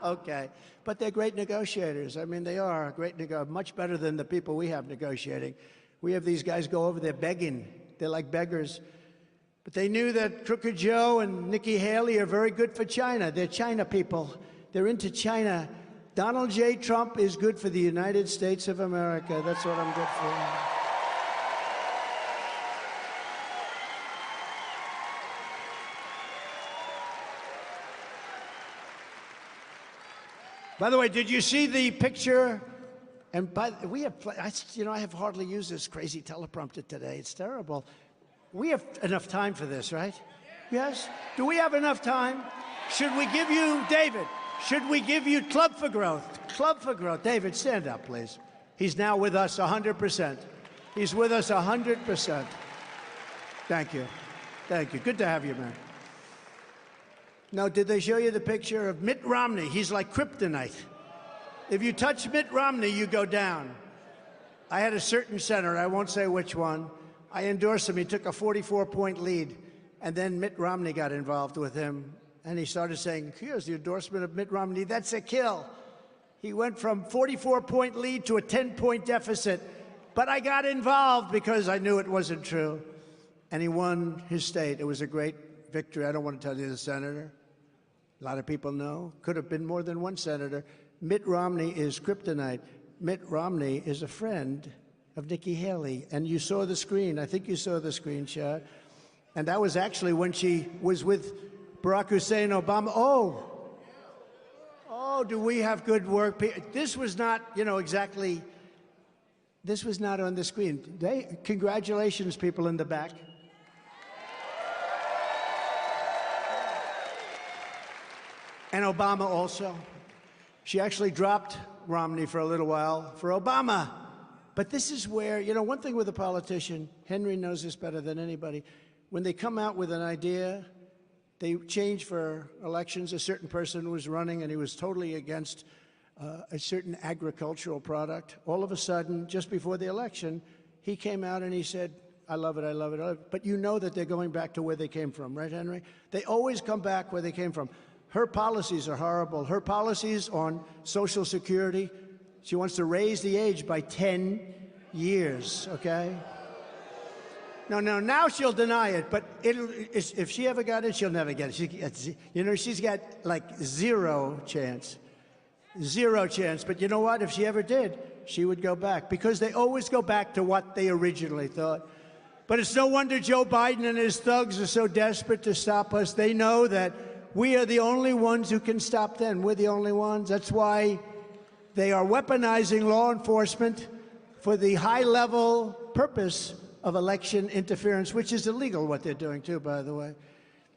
okay. But they're great negotiators. I mean, they are great much better than the people we have negotiating. We have these guys go over there begging. They're like beggars. But they knew that Crooked Joe and Nikki Haley are very good for China. They're China people. They're into China. Donald J. Trump is good for the United States of America. That's what I'm good for. By the way, did you see the picture? And we have, I have hardly used this crazy teleprompter today. It's terrible. We have enough time for this, right? Yes? Do we have enough time? Should we give you, David, should we give you Club for Growth? Club for Growth. David, stand up, please. He's now with us 100%. He's with us 100%. Thank you. Thank you. Good to have you, man. Now, did they show you the picture of Mitt Romney? He's like kryptonite. If you touch Mitt Romney, you go down. I had a certain senator, I won't say which one. I endorsed him. He took a 44-point lead. And then Mitt Romney got involved with him. And he started saying, here's the endorsement of Mitt Romney. That's a kill. He went from 44-point lead to a 10-point deficit. But I got involved because I knew it wasn't true. And he won his state. It was a great victory. I don't want to tell you the senator. A lot of people know. Could have been more than one senator. Mitt Romney is kryptonite. Mitt Romney is a friend of Nikki Haley. And you saw the screen. I think you saw the screenshot. And that was actually when she was with Barack Hussein Obama. Oh, do we have good work? This was not, exactly, this was not on the screen. Congratulations, people in the back. And Obama also. She actually dropped Romney for a little while for Obama. But this is where, you know, one thing with a politician, Henry knows this better than anybody, when they come out with an idea, they change for elections. A certain person was running and he was totally against a certain agricultural product. All of a sudden, just before the election, he came out and he said, I love it, I love it, I love it. But you know that they're going back to where they came from, right, Henry? They always come back where they came from. Her policies are horrible. Her policies on Social Security, she wants to raise the age by 10 years, okay? No, now she'll deny it, but if she ever got it, she'll never get it. You know, she's got like zero chance. Zero chance. But you know what? If she ever did, she would go back, because they always go back to what they originally thought. But it's no wonder Joe Biden and his thugs are so desperate to stop us. They know that we are the only ones who can stop them. We're the only ones. That's why they are weaponizing law enforcement for the high-level purpose of election interference, which is illegal, what they're doing, too, by the way.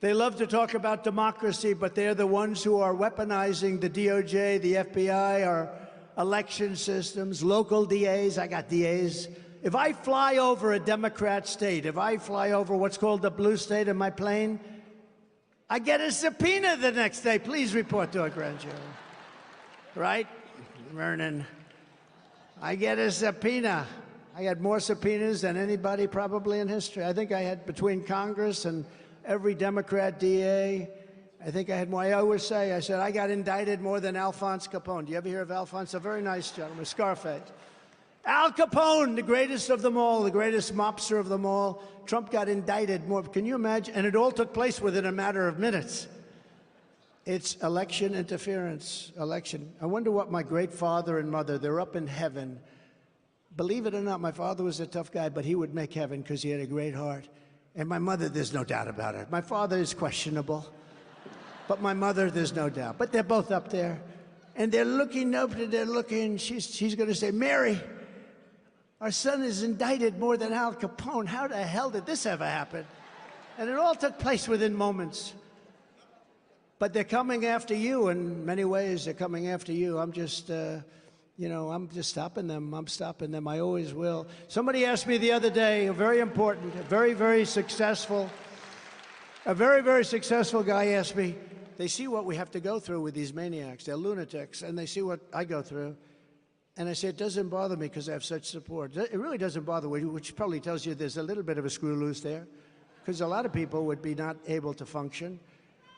They love to talk about democracy, but they're the ones who are weaponizing the DOJ, the FBI, our election systems, local DAs. I got DAs. If I fly over a Democrat state, if I fly over what's called the blue state in my plane, I get a subpoena the next day. Please report to a grand jury. Right, Vernon? I get a subpoena. I had more subpoenas than anybody probably in history. I think I had, between Congress and every Democrat DA, I think I had more. I always say, I said, I got indicted more than Alphonse Capone. Do you ever hear of Alphonse? A very nice gentleman, Scarface. Al Capone, the greatest of them all, the greatest mobster of them all. Trump got indicted more. Can you imagine? And it all took place within a matter of minutes. It's election interference, election. I wonder what my great father and mother, they're up in heaven. Believe it or not, my father was a tough guy, but he would make heaven because he had a great heart. And my mother, there's no doubt about it. My father is questionable, but my mother, there's no doubt. But they're both up there, and they're looking up, and they're looking. She's going to say, Mary, our son is indicted more than Al Capone. How the hell did this ever happen? And it all took place within moments. But they're coming after you in many ways. They're coming after you. I'm just, you know, I'm just stopping them. I'm stopping them. I always will. Somebody asked me the other day, a very important, a very, very successful guy asked me, they see what we have to go through with these maniacs. They're lunatics, and they see what I go through. And I say, it doesn't bother me because I have such support. It really doesn't bother me, which probably tells you there's a little bit of a screw loose there, because a lot of people would be not able to function.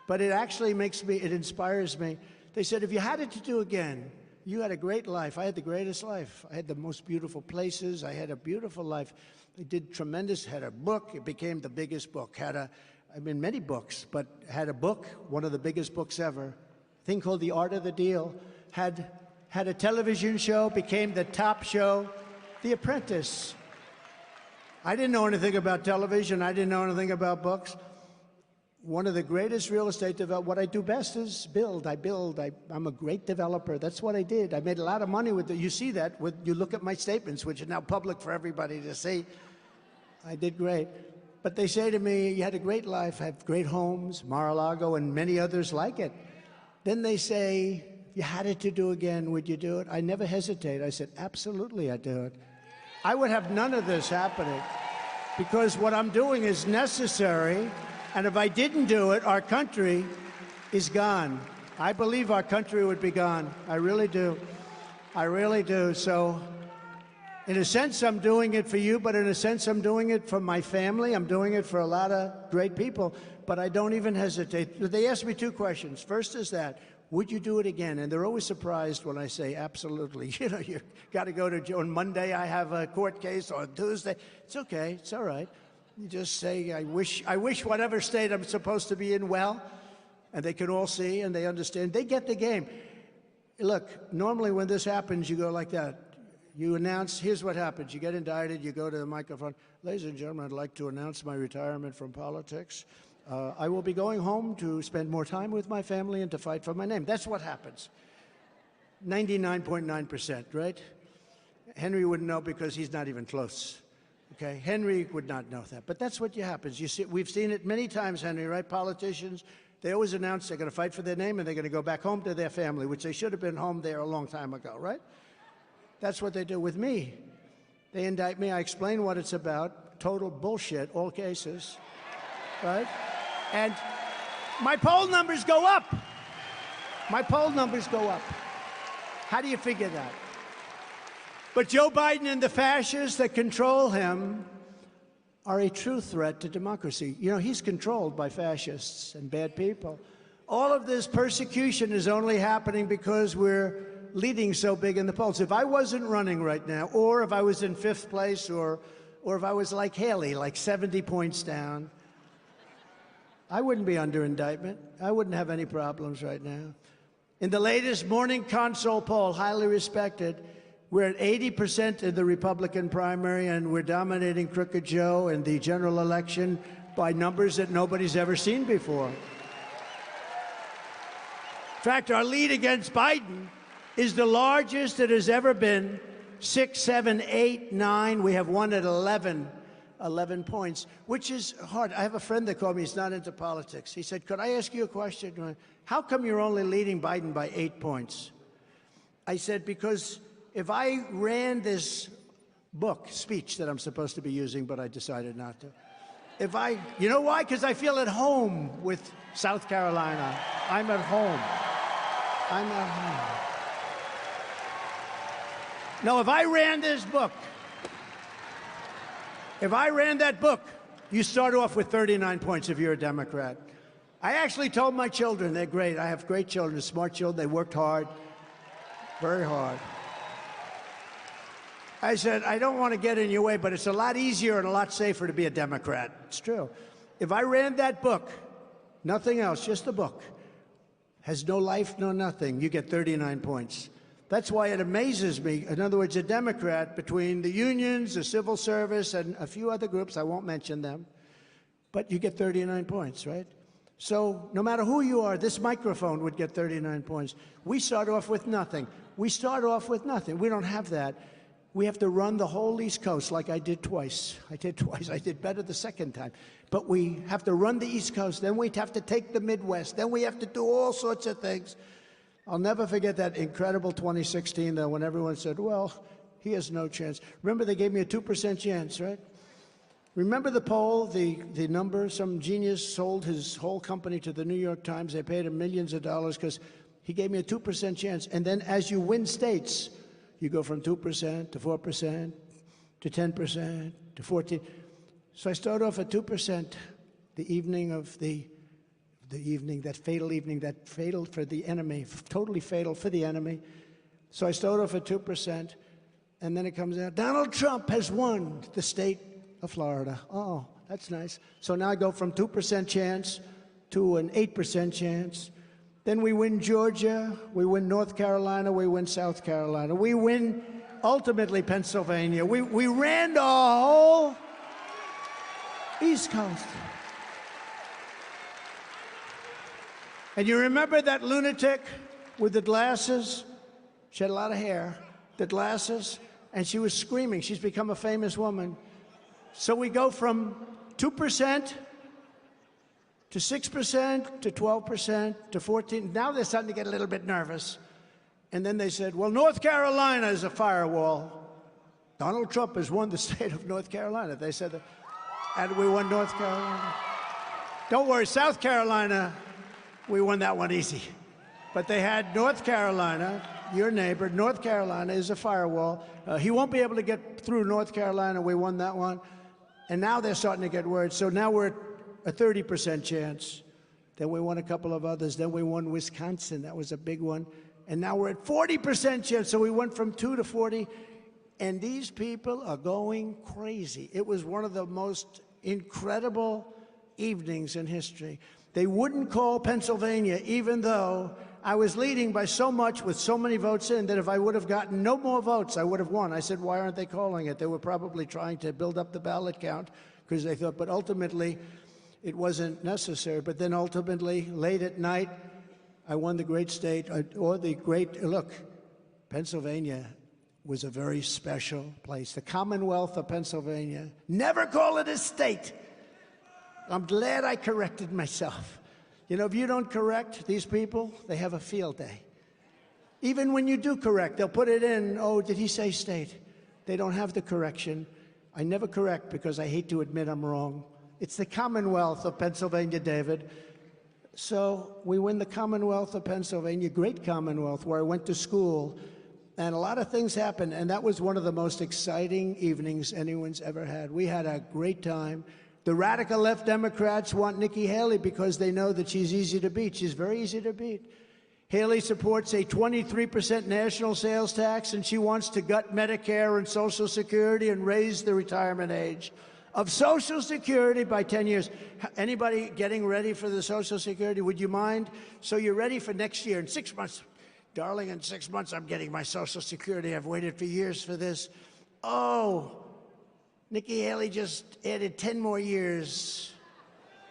But it actually makes me, it inspires me. They said, if you had it to do again, you had a great life. I had the greatest life. I had the most beautiful places. I had a beautiful life. I did tremendous, had a book. It became the biggest book. Many books, but had a book, one of the biggest books ever, a thing called The Art of the Deal. Had a television show, became the top show, The Apprentice. I didn't know anything about television. I didn't know anything about books. One of the greatest real estate developers, what I do best is build. I'm a great developer. That's what I did. I made a lot of money with it. You see that when you look at my statements, which are now public for everybody to see. I did great. But they say to me, you had a great life, have great homes, Mar-a-Lago, and many others like it. Then they say, if you had it to do again, would you do it? I never hesitate. I said, absolutely, I'd do it. I would have none of this happening, because what I'm doing is necessary. And if I didn't do it, our country is gone. I believe our country would be gone. I really do. I really do. So in a sense, I'm doing it for you, but in a sense, I'm doing it for my family. I'm doing it for a lot of great people, but I don't even hesitate. They asked me two questions. First is that, would you do it again? And they're always surprised when I say absolutely. You know, you got to go to, on Monday I have a court case, or Tuesday. It's okay. It's all right. You just say, I wish whatever state I'm supposed to be in well, and they can all see and they understand. They get the game. Look, normally when this happens, you go like that. You announce, here's what happens. You get indicted, you go to the microphone. Ladies and gentlemen, I'd like to announce my retirement from politics. I will be going home to spend more time with my family and to fight for my name. That's what happens. 99.9%, right? Henry wouldn't know because he's not even close. Okay, Henry would not know that, but that's what happens. You see, we've seen it many times, Henry, right? Politicians They always announce they're going to fight for their name and they're going to go back home to their family, which they should have been home there a long time ago, right? That's what they do with me. They indict me. I explain what it's about. Total bullshit, all cases, right? And my poll numbers go up. My poll numbers go up. How do you figure that? But Joe Biden and the fascists that control him are a true threat to democracy. You know, he's controlled by fascists and bad people. All of this persecution is only happening because we're leading so big in the polls. If I wasn't running right now, or if I was in 5th place, or if I was like Haley, like 70 points down, I wouldn't be under indictment. I wouldn't have any problems right now. In the latest Morning Consult poll, highly respected, we're at 80% in the Republican primary, and we're dominating Crooked Joe in the general election by numbers that nobody's ever seen before. In fact, our lead against Biden is the largest it has ever been. 6, 7, 8, 9. We have one at 11 points, which is hard. I have a friend that called me. He's not into politics. He said, could I ask you a question? How come you're only leading Biden by 8 points? I said, because if I ran this speech that I'm supposed to be using, but I decided not to. You know why? Because I feel at home with South Carolina. I'm at home. I'm at home. No, if I ran this book, if I ran that book, you start off with 39 points if you're a Democrat. I actually told my children, they're great. I have great children, smart children. They worked hard, very hard. I said, I don't want to get in your way, but it's a lot easier and a lot safer to be a Democrat. It's true. If I ran that book, nothing else, just the book, has no life, no nothing, you get 39 points. That's why it amazes me. In other words, a Democrat, between the unions, the civil service, and a few other groups, I won't mention them, but you get 39 points, right? So no matter who you are, this microphone would get 39 points. We start off with nothing. We start off with nothing. We don't have that. We have to run the whole East Coast like I did twice. I did better the second time. But we have to run the East Coast. Then we have to take the Midwest. Then we have to do all sorts of things. I'll never forget that incredible 2016, though, when everyone said, well, he has no chance. Remember, they gave me a 2% chance, right? Remember the poll, the number? Some genius sold his whole company to the New York Times. They paid him millions of dollars because he gave me a 2% chance. And then as you win states, you go from 2% to 4% to 10% to 14%. So I started off at 2% the evening of the fatal evening, that fatal for the enemy, totally fatal for the enemy. So I started off at 2%, and then it comes out, Donald Trump has won the state of Florida. Oh, that's nice. So now I go from 2% chance to an 8% chance. Then we win Georgia, we win North Carolina, we win South Carolina. We win, ultimately, Pennsylvania. We ran the whole East Coast. And you remember that lunatic with the glasses? She had a lot of hair, the glasses, and she was screaming. She's become a famous woman. So we go from 2% to 6% to 12% to 14%. Now they're starting to get a little bit nervous. And then they said, well, North Carolina is a firewall. Donald Trump has won the state of North Carolina. They said that, and we won North Carolina. Don't worry, South Carolina, we won that one easy. But they had North Carolina, your neighbor. North Carolina is a firewall. He won't be able to get through North Carolina. We won that one. And now they're starting to get worried. So now we're at a 30% chance. Then we won a couple of others. Then we won Wisconsin. That was a big one. And now we're at 40% chance. So we went from 2 to 40. And these people are going crazy. It was one of the most incredible evenings in history. They wouldn't call Pennsylvania, even though I was leading by so much with so many votes in that if I would have gotten no more votes, I would have won. I said, why aren't they calling it? They were probably trying to build up the ballot count because they thought, but ultimately it wasn't necessary. But then ultimately, late at night, I won the great state, look, Pennsylvania was a very special place. The Commonwealth of Pennsylvania. Never call it a state. I'm glad I corrected myself. You know, if you don't correct these people, they have a field day. Even when you do correct, they'll put it in, oh, did he say state? They don't have the correction. I never correct because I hate to admit I'm wrong. It's the Commonwealth of Pennsylvania, David. So we win the Commonwealth of Pennsylvania, great Commonwealth, where I went to school. And a lot of things happened, and that was one of the most exciting evenings anyone's ever had. We had a great time. The radical left Democrats want Nikki Haley because they know that she's easy to beat. She's very easy to beat. Haley supports a 23% national sales tax, and she wants to gut Medicare and Social Security and raise the retirement age of Social Security by 10 years. Anybody getting ready for the Social Security? Would you mind? So you're ready for next year. In 6 months, darling, in 6 months, I'm getting my Social Security. I've waited for years for this. Oh, Nikki Haley just added 10 more years.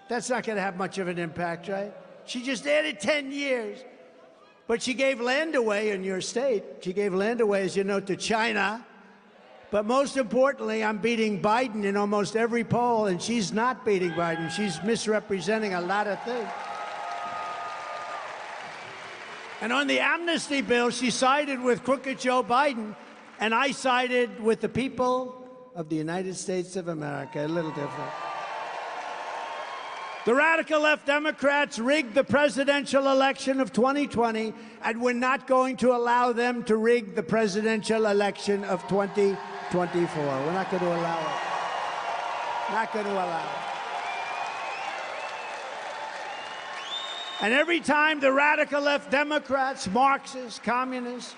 That's not going to have much of an impact, right? She just added 10 years. But she gave land away in your state. She gave land away, as you know, to China. But most importantly, I'm beating Biden in almost every poll, and she's not beating Biden. She's misrepresenting a lot of things. And on the amnesty bill, she sided with crooked Joe Biden, and I sided with the people of the United States of America. A little different. The radical left Democrats rigged the presidential election of 2020, and we're not going to allow them to rig the presidential election of 2024. We're not going to allow it. Not going to allow it. And every time the radical left Democrats, Marxists, communists,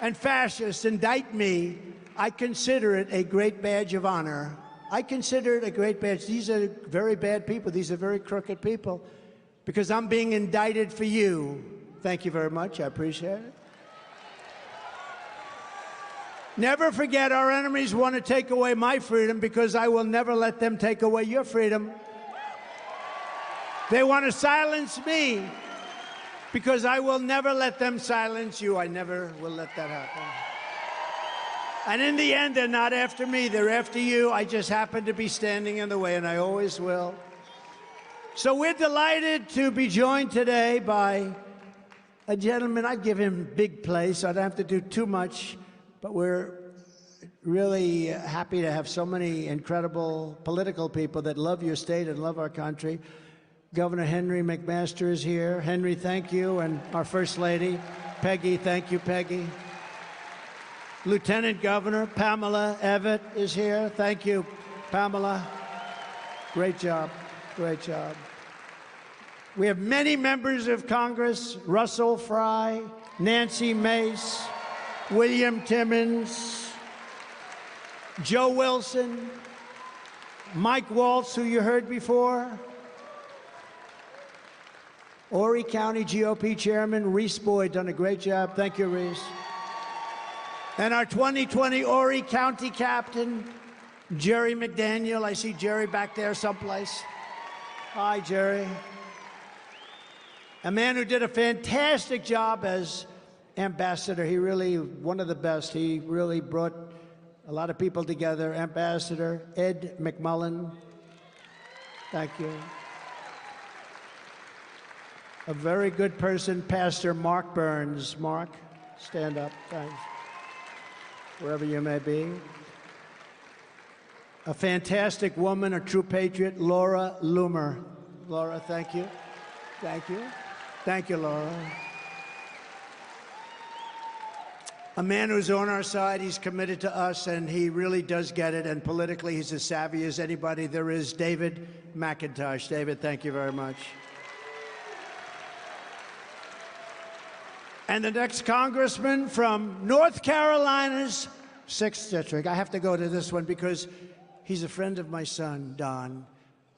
and fascists indict me, I consider it a great badge of honor. I consider it a great badge. These are very bad people. These are very crooked people, because I'm being indicted for you. Thank you very much. I appreciate it. Never forget, our enemies want to take away my freedom, because I will never let them take away your freedom. They want to silence me, because I will never let them silence you. I never will let that happen. And in the end, they're not after me, they're after you. I just happen to be standing in the way, and I always will. So we're delighted to be joined today by a gentleman. I'd give him big place. I don't have to do too much, but we're really happy to have so many incredible political people that love your state and love our country. Governor Henry McMaster is here. Henry, thank you. And our First Lady, Peggy, thank you, Peggy. Lieutenant Governor Pamela Evett is here. Thank you, Pamela. Great job. Great job. We have many members of Congress: Russell Fry, Nancy Mace, William Timmons, Joe Wilson, Mike Waltz, who you heard before, Horry County GOP Chairman Reese Boyd, done a great job. Thank you, Reese. And our 2020 Horry County Captain, Jerry McDaniel. I see Jerry back there someplace. Hi, Jerry. A man who did a fantastic job as ambassador. He really, one of the best. He really brought a lot of people together. Ambassador Ed McMullen. Thank you. A very good person, Pastor Mark Burns. Mark, stand up. Thanks. Wherever you may be. A fantastic woman, a true patriot, Laura Loomer. Laura, thank you. Thank you. Thank you, Laura. A man who's on our side. He's committed to us, and he really does get it. And politically, he's as savvy as anybody there is. David McIntosh. David, thank you very much. And the next congressman from North Carolina's 6th District. I have to go to this one because he's a friend of my son, Don.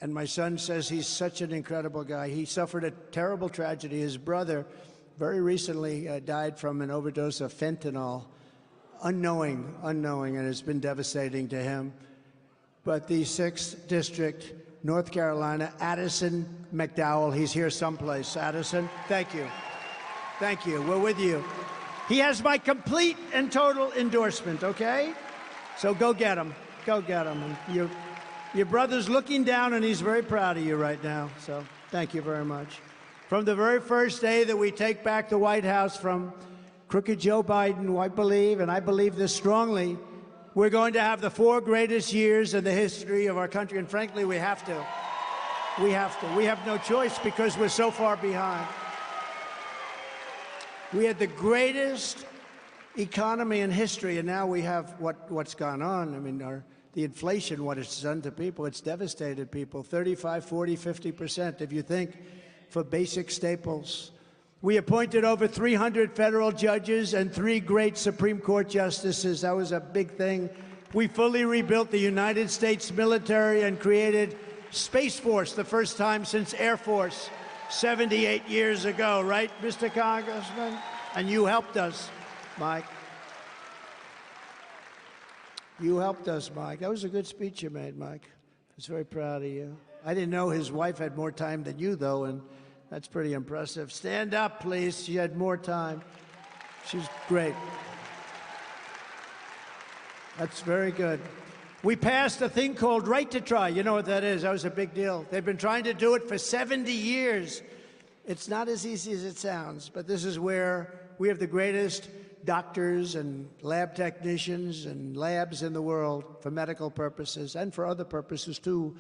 And my son says he's such an incredible guy. He suffered a terrible tragedy. His brother very recently died from an overdose of fentanyl. Unknowing, and it's been devastating to him. But the 6th District, North Carolina, Addison McDowell. He's here someplace. Addison, thank you. Thank you. We're with you. He has my complete and total endorsement, okay? So go get him. Go get him. And your brother's looking down, and he's very proud of you right now. So thank you very much. From the very first day that we take back the White House from crooked Joe Biden, I believe, and I believe this strongly, we're going to have the 4 greatest years in the history of our country. And frankly, we have to. We have to. We have no choice because we're so far behind. We had the greatest economy in history, and now we have what's gone on. I mean, the inflation, what it's done to people, it's devastated people, 35, 40, 50%. If you think for basic staples. We appointed over 300 federal judges and 3 great Supreme Court justices. That was a big thing. We fully rebuilt the United States military and created Space Force, the first time since Air Force 78 years ago, right, Mr. Congressman? And you helped us, Mike. You helped us, Mike. That was a good speech you made, Mike. I was very proud of you. I didn't know his wife had more time than you, though, and that's pretty impressive. Stand up, please. She had more time. She's great. That's very good. We passed a thing called Right to Try. You know what that is? That was a big deal. They've been trying to do it for 70 years. It's not as easy as it sounds, but this is where we have the greatest doctors and lab technicians and labs in the world for medical purposes and for other purposes, too.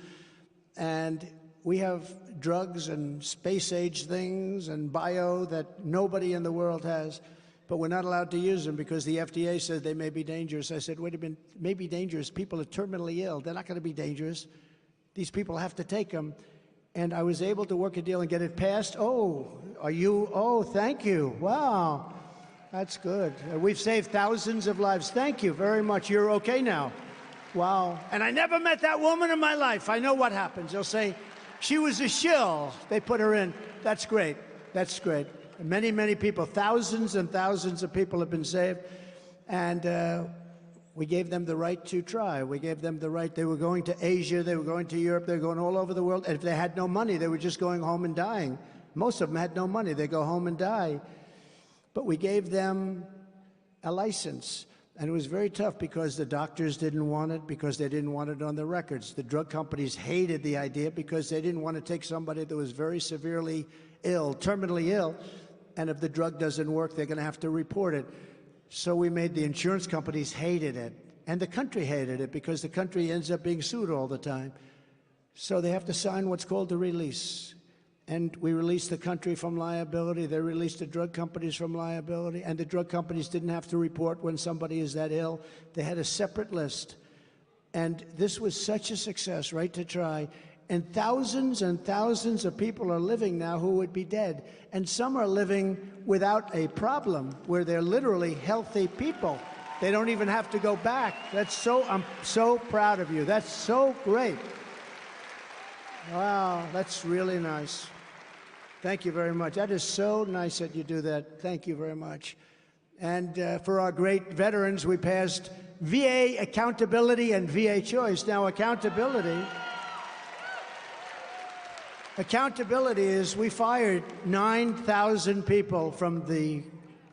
And we have drugs and space-age things and bio that nobody in the world has, but we're not allowed to use them because the FDA said they may be dangerous. I said, wait a minute, may be dangerous. People are terminally ill. They're not going to be dangerous. These people have to take them. And I was able to work a deal and get it passed. Oh, are you? Oh, thank you. Wow. That's good. We've saved thousands of lives. Thank you very much. You're okay now. Wow. And I never met that woman in my life. I know what happens. They'll say, she was a shill. They put her in. That's great. That's great. Many, many people, thousands and thousands of people have been saved. And we gave them the right to try. We gave them the right. They were going to Asia. They were going to Europe. They were going all over the world. And if they had no money, they were just going home and dying. Most of them had no money. They go home and die. But we gave them a license. And it was very tough because the doctors didn't want it, because they didn't want it on the records. The drug companies hated the idea because they didn't want to take somebody that was very severely ill, terminally ill, and if the drug doesn't work, they're going to have to report it. So we made the insurance companies hated it, and the country hated it because the country ends up being sued all the time. So they have to sign what's called a release. And we released the country from liability. They released the drug companies from liability. And the drug companies didn't have to report when somebody is that ill. They had a separate list. And this was such a success, Right to Try. And thousands of people are living now who would be dead. And some are living without a problem, where they're literally healthy people. They don't even have to go back. I'm so proud of you. That's so great. Wow, that's really nice. Thank you very much. That is so nice that you do that. Thank you very much. And for our great veterans, we passed VA accountability and VA choice. Now, accountability is we fired 9,000 people from the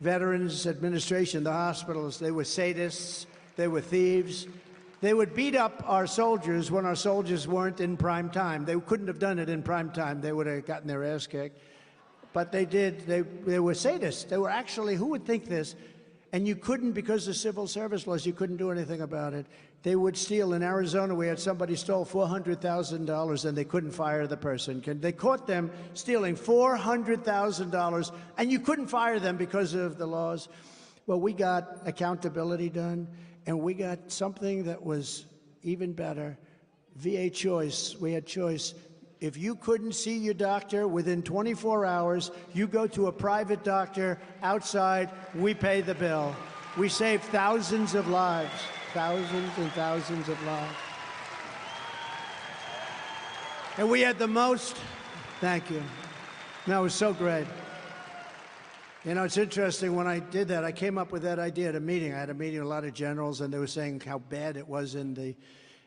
Veterans Administration, the hospitals. They were sadists. They were thieves. They would beat up our soldiers when our soldiers weren't in prime time. They couldn't have done it in prime time. They would have gotten their ass kicked. But they did. They were sadists. They were actually, who would think this? And you couldn't, because of civil service laws, you couldn't do anything about it. They would steal. In Arizona, we had somebody stole $400,000 and they couldn't fire the person. They caught them stealing $400,000 and you couldn't fire them because of the laws. Well, we got accountability done. And we got something that was even better, VA choice. We had choice. If you couldn't see your doctor within 24 hours, you go to a private doctor outside, we pay the bill. We saved thousands of lives, thousands and thousands of lives. And we had the most, thank you. That was so great. You know, it's interesting, when I did that, I came up with that idea at a meeting. I had a meeting with a lot of generals, and they were saying how bad it was in the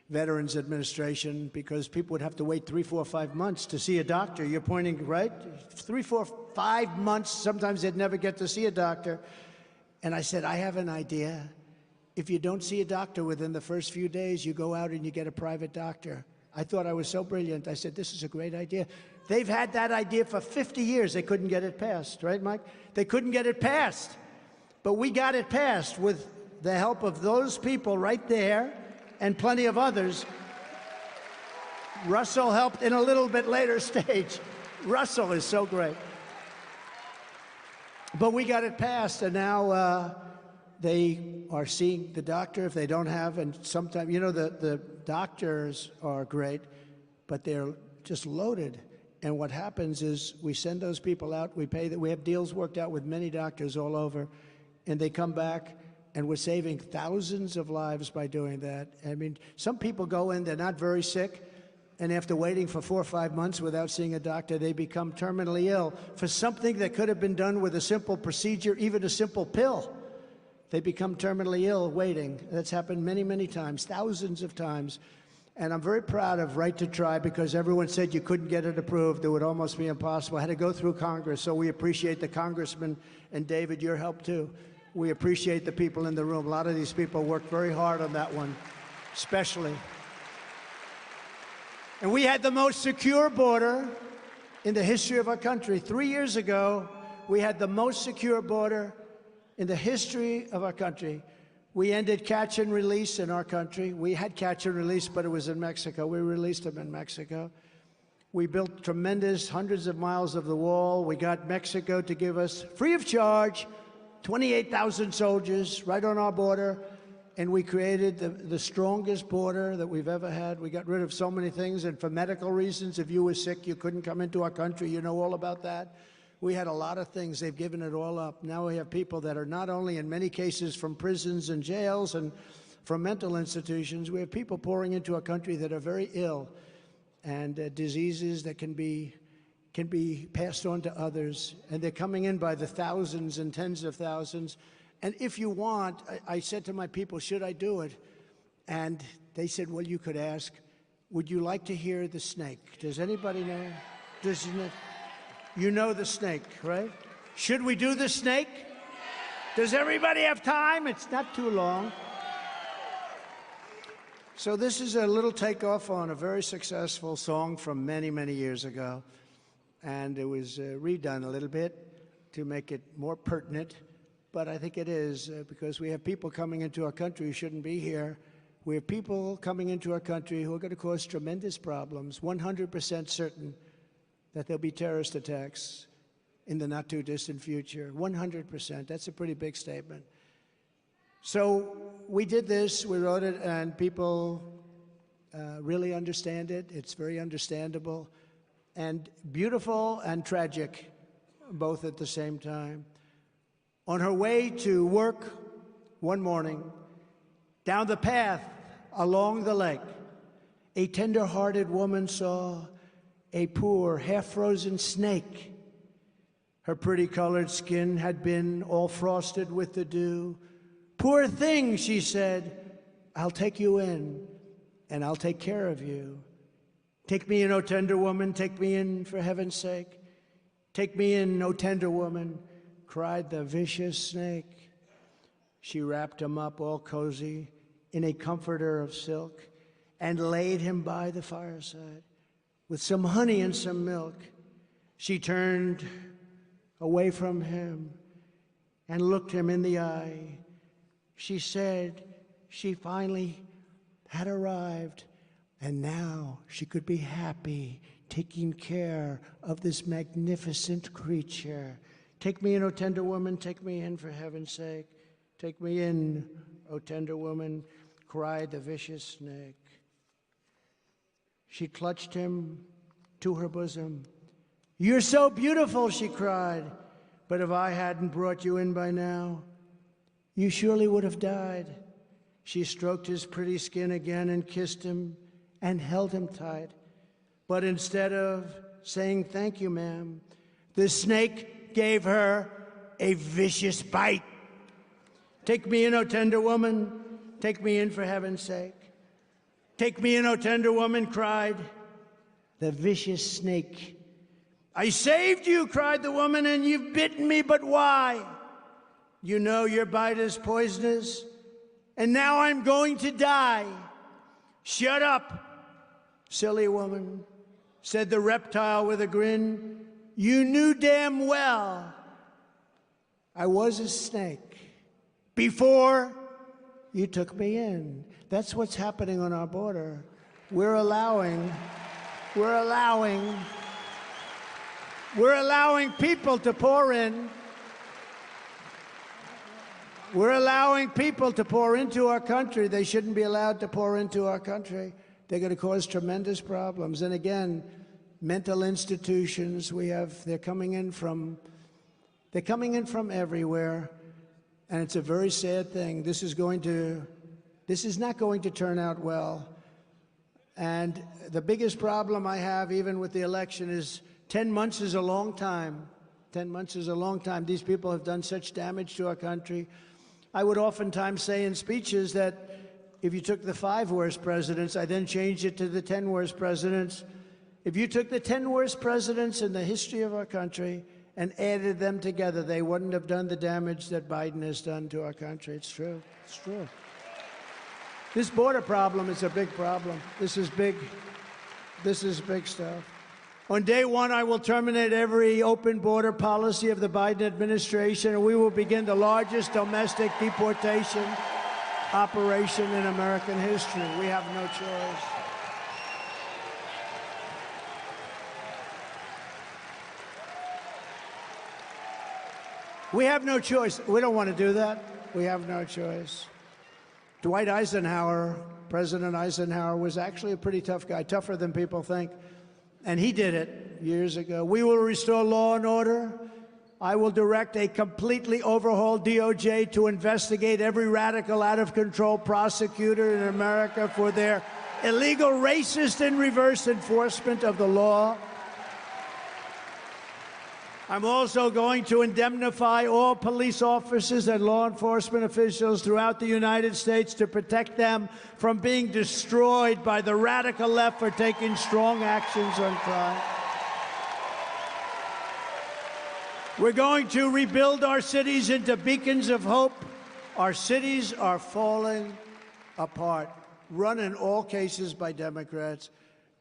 Veterans Administration because people would have to wait 3, 4, 5 months to see a doctor. You're pointing, right? 3, 4, 5 months. Sometimes they'd never get to see a doctor. And I said, I have an idea. If you don't see a doctor within the first few days, you go out and you get a private doctor. I thought I was so brilliant. I said, this is a great idea. They've had that idea for 50 years. They couldn't get it passed, right, Mike? They couldn't get it passed. But we got it passed with the help of those people right there and plenty of others. Russell helped in a little bit later stage. Russell is so great. But we got it passed, and now they are seeing the doctor if they don't have, and sometimes, you know, the doctors are great, but they're just loaded. And what happens is we send those people out, we pay that, we have deals worked out with many doctors all over, and they come back, and we're saving thousands of lives by doing that. I mean, some people go in, they're not very sick, and after waiting for 4 or 5 months without seeing a doctor, they become terminally ill for something that could have been done with a simple procedure, even a simple pill. They become terminally ill waiting. That's happened many, many times, thousands of times. And I'm very proud of Right to Try, because everyone said you couldn't get it approved. It would almost be impossible. I had to go through Congress, so we appreciate the congressman, and David, your help too. We appreciate the people in the room. A lot of these people worked very hard on that one, especially. And we had the most secure border in the history of our country. 3 years ago, we had the most secure border in the history of our country. We ended catch and release in our country. We had catch and release, but it was in Mexico. We released them in Mexico. We built tremendous hundreds of miles of the wall. We got Mexico to give us, free of charge, 28,000 soldiers right on our border. And we created the strongest border that we've ever had. We got rid of so many things, and for medical reasons, if you were sick, you couldn't come into our country. You know all about that. We had a lot of things. They've given it all up. Now we have people that are not only, in many cases, from prisons and jails and from mental institutions. We have people pouring into our country that are very ill, and diseases that can be passed on to others. And they're coming in by the thousands and tens of thousands. And if you want, I said to my people, should I do it? And they said, well, you could ask, would you like to hear the snake? Does anybody know? You know the snake, right? Should we do the snake? Does everybody have time? It's not too long. So this is a little takeoff on a very successful song from many, many years ago. And it was redone a little bit to make it more pertinent. But I think it is, because we have people coming into our country who shouldn't be here. We have people coming into our country who are going to cause tremendous problems, 100% certain that there'll be terrorist attacks in the not-too-distant future, 100%. That's a pretty big statement. So we did this, we wrote it, and people really understand it. It's very understandable and beautiful and tragic, both at the same time. On her way to work one morning, down the path along the lake, a tender-hearted woman saw a poor, half-frozen snake. Her pretty-colored skin had been all frosted with the dew. Poor thing, she said, I'll take you in, and I'll take care of you. Take me in, O tender woman, take me in, for heaven's sake. Take me in, O tender woman, cried the vicious snake. She wrapped him up all cozy in a comforter of silk and laid him by the fireside with some honey and some milk. She turned away from him and looked him in the eye. She said she finally had arrived, and now she could be happy taking care of this magnificent creature. Take me in, O tender woman, take me in, for heaven's sake. Take me in, O tender woman, cried the vicious snake. She clutched him to her bosom. You're so beautiful, she cried, but if I hadn't brought you in by now, you surely would have died. She stroked his pretty skin again and kissed him and held him tight. But instead of saying, thank you, ma'am, the snake gave her a vicious bite. Take me in, O tender woman, take me in, for heaven's sake. Take me in, O tender woman, cried the vicious snake. I saved you, cried the woman, and you've bitten me, but why? You know your bite is poisonous, and now I'm going to die. Shut up. Silly woman, said the reptile with a grin. You knew damn well I was a snake before you took me in. That's what's happening on our border. We're allowing people to pour in. We're allowing people to pour into our country. They shouldn't be allowed to pour into our country. They're going to cause tremendous problems. And again, mental institutions, they're coming in from everywhere. And it's a very sad thing. This is not going to turn out well. And the biggest problem I have, even with the election, is 10 months is a long time. 10 months is a long time. These people have done such damage to our country. I would oftentimes say in speeches that if you took the 5 worst presidents, I then changed it to the 10 worst presidents. If you took the 10 worst presidents in the history of our country and added them together, they wouldn't have done the damage that Biden has done to our country. It's true. It's true. This border problem is a big problem. This is big. This is big stuff. On day one, I will terminate every open border policy of the Biden administration, and we will begin the largest domestic deportation operation in American history. We have no choice. We have no choice. We don't want to do that. We have no choice. Dwight Eisenhower, President Eisenhower, was actually a pretty tough guy, tougher than people think. And he did it years ago. We will restore law and order. I will direct a completely overhauled DOJ to investigate every radical, out-of-control prosecutor in America for their illegal, racist, and reverse enforcement of the law. I'm also going to indemnify all police officers and law enforcement officials throughout the United States to protect them from being destroyed by the radical left for taking strong actions on crime. We're going to rebuild our cities into beacons of hope. Our cities are falling apart, run in all cases by Democrats.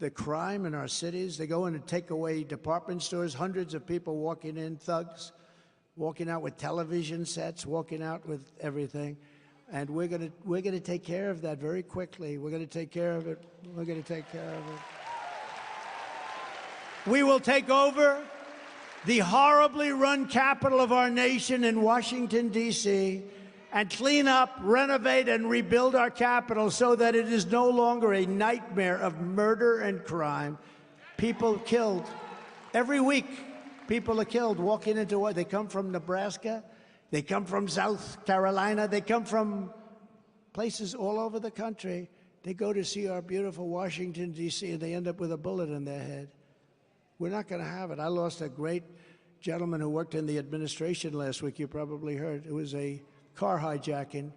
The crime in our cities, they go in and take away department stores, hundreds of people walking in, thugs, walking out with television sets, walking out with everything. And we're gonna take care of that very quickly. We're gonna take care of it. We're gonna take care of it. We will take over the horribly run capital of our nation in Washington, D.C., and clean up, renovate, and rebuild our capital so that it is no longer a nightmare of murder and crime. People killed. Every week, people are killed walking into what? They come from Nebraska. They come from South Carolina. They come from places all over the country. They go to see our beautiful Washington, D.C., and they end up with a bullet in their head. We're not going to have it. I lost a great gentleman who worked in the administration last week. You probably heard. It was a car hijacking.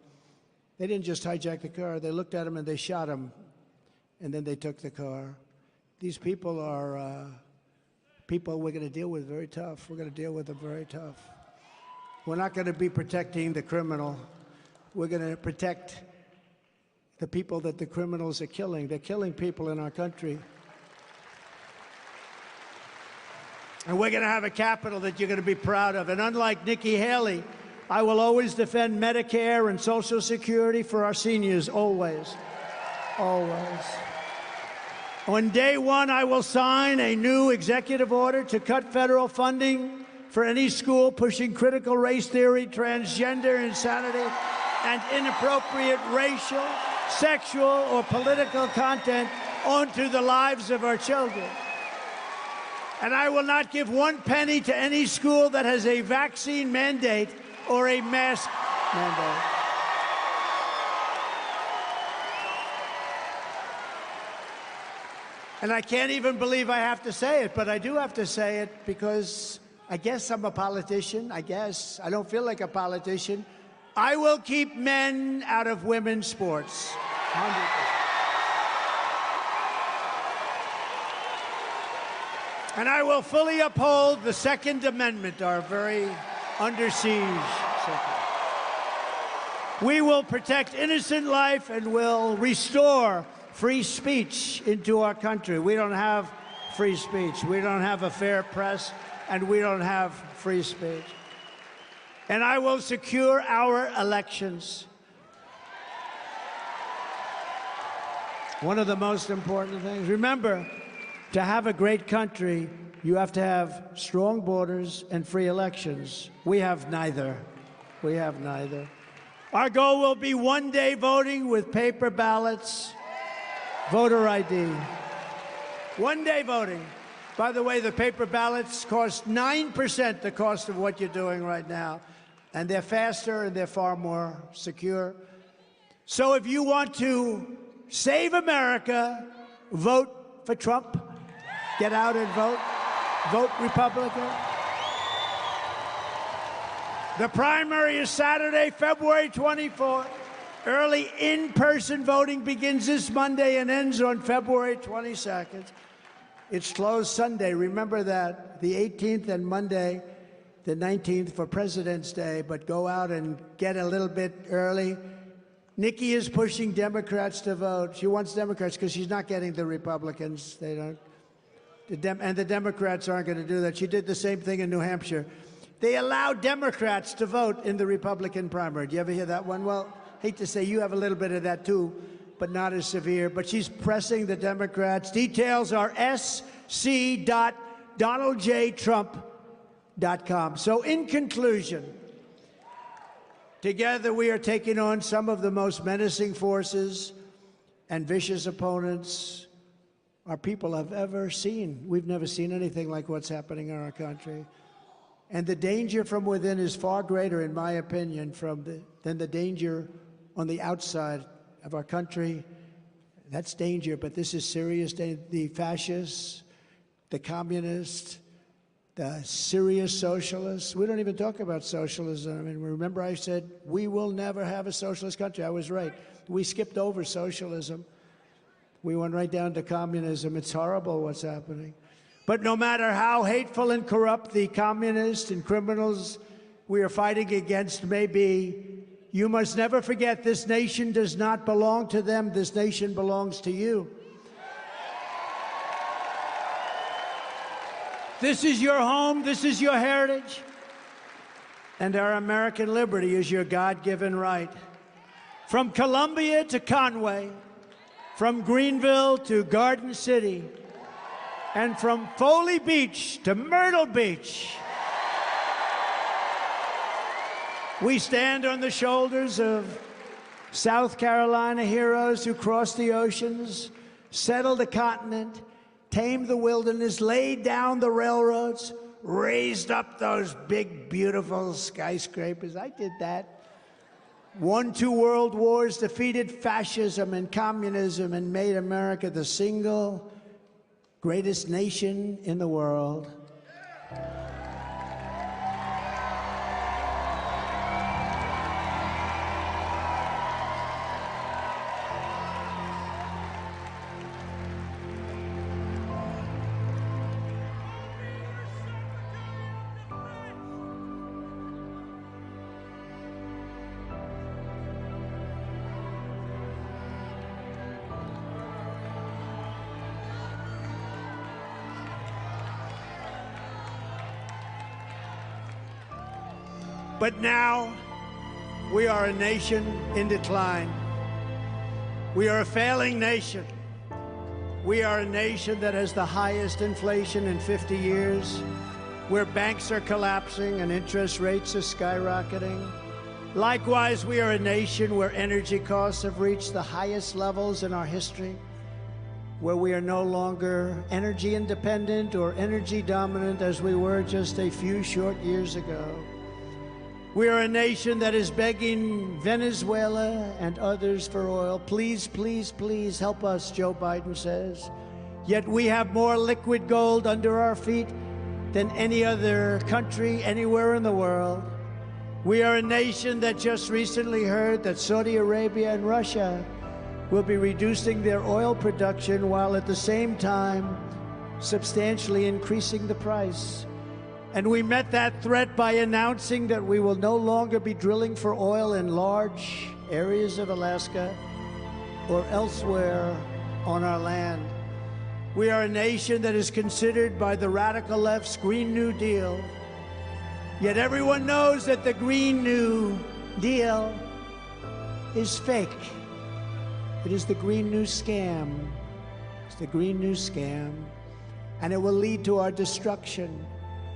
They didn't just hijack the car. They looked at him and they shot him, and then they took the car. These people are people we're going to deal with very tough. We're going to deal with them very tough. We're not going to be protecting the criminal. We're going to protect the people that the criminals are killing. They're killing people in our country. And we're going to have a capital that you're going to be proud of. And unlike Nikki Haley, I will always defend Medicare and Social Security for our seniors, always, always. On day one, I will sign a new executive order to cut federal funding for any school pushing critical race theory, transgender insanity, and inappropriate racial, sexual, or political content onto the lives of our children. And I will not give one penny to any school that has a vaccine mandate or a mask mandate. And I can't even believe I have to say it, but I do have to say it because I guess I'm a politician. I guess. I don't feel like a politician. I will keep men out of women's sports. 100%. And I will fully uphold the Second Amendment, our very under siege. We will protect innocent life and will restore free speech into our country. We don't have free speech. We don't have a fair press, and we don't have free speech. And I will secure our elections. One of the most important things. Remember, to have a great country, you have to have strong borders and free elections. We have neither. We have neither. Our goal will be one-day voting with paper ballots, voter ID. One-day voting. By the way, the paper ballots cost 9% the cost of what you're doing right now. And they're faster and they're far more secure. So if you want to save America, vote for Trump. Get out and vote. Vote Republican. The primary is Saturday, February 24th. Early in-person voting begins this Monday and ends on February 22nd. It's closed Sunday. Remember that. The 18th and Monday, the 19th for President's Day. But go out and get a little bit early. Nikki is pushing Democrats to vote. She wants Democrats because she's not getting the Republicans. They don't. And the Democrats aren't going to do that. She did the same thing in New Hampshire. They allow Democrats to vote in the Republican primary. Do you ever hear that one? Well, hate to say you have a little bit of that too, but not as severe. But she's pressing the Democrats. Details are sc.donaldjtrump.com. So in conclusion, together we are taking on some of the most menacing forces and vicious opponents our people have ever seen. We've never seen anything like what's happening in our country. And the danger from within is far greater, in my opinion, than the danger on the outside of our country. That's danger, but this is serious danger. The fascists, the communists, the serious socialists. We don't even talk about socialism. I mean, remember I said, we will never have a socialist country. I was right. We skipped over socialism. We went right down to communism. It's horrible what's happening. But no matter how hateful and corrupt the communists and criminals we are fighting against may be, you must never forget this nation does not belong to them. This nation belongs to you. This is your home. This is your heritage. And our American liberty is your God-given right. From Columbia to Conway, from Greenville to Garden City, and from Foley Beach to Myrtle Beach, we stand on the shoulders of South Carolina heroes who crossed the oceans, settled the continent, tamed the wilderness, laid down the railroads, raised up those big, beautiful skyscrapers. I did that. Won 2 world wars, defeated fascism and communism, and made America the single greatest nation in the world. But now, we are a nation in decline. We are a failing nation. We are a nation that has the highest inflation in 50 years, where banks are collapsing and interest rates are skyrocketing. Likewise, we are a nation where energy costs have reached the highest levels in our history, where we are no longer energy independent or energy dominant as we were just a few short years ago. We are a nation that is begging Venezuela and others for oil. Please, please, please help us, Joe Biden says. Yet we have more liquid gold under our feet than any other country anywhere in the world. We are a nation that just recently heard that Saudi Arabia and Russia will be reducing their oil production while at the same time substantially increasing the price. And we met that threat by announcing that we will no longer be drilling for oil in large areas of Alaska or elsewhere on our land. We are a nation that is considered by the radical left's Green New Deal. Yet everyone knows that the Green New Deal is fake. It is the Green New Scam. It's the Green New Scam, and it will lead to our destruction.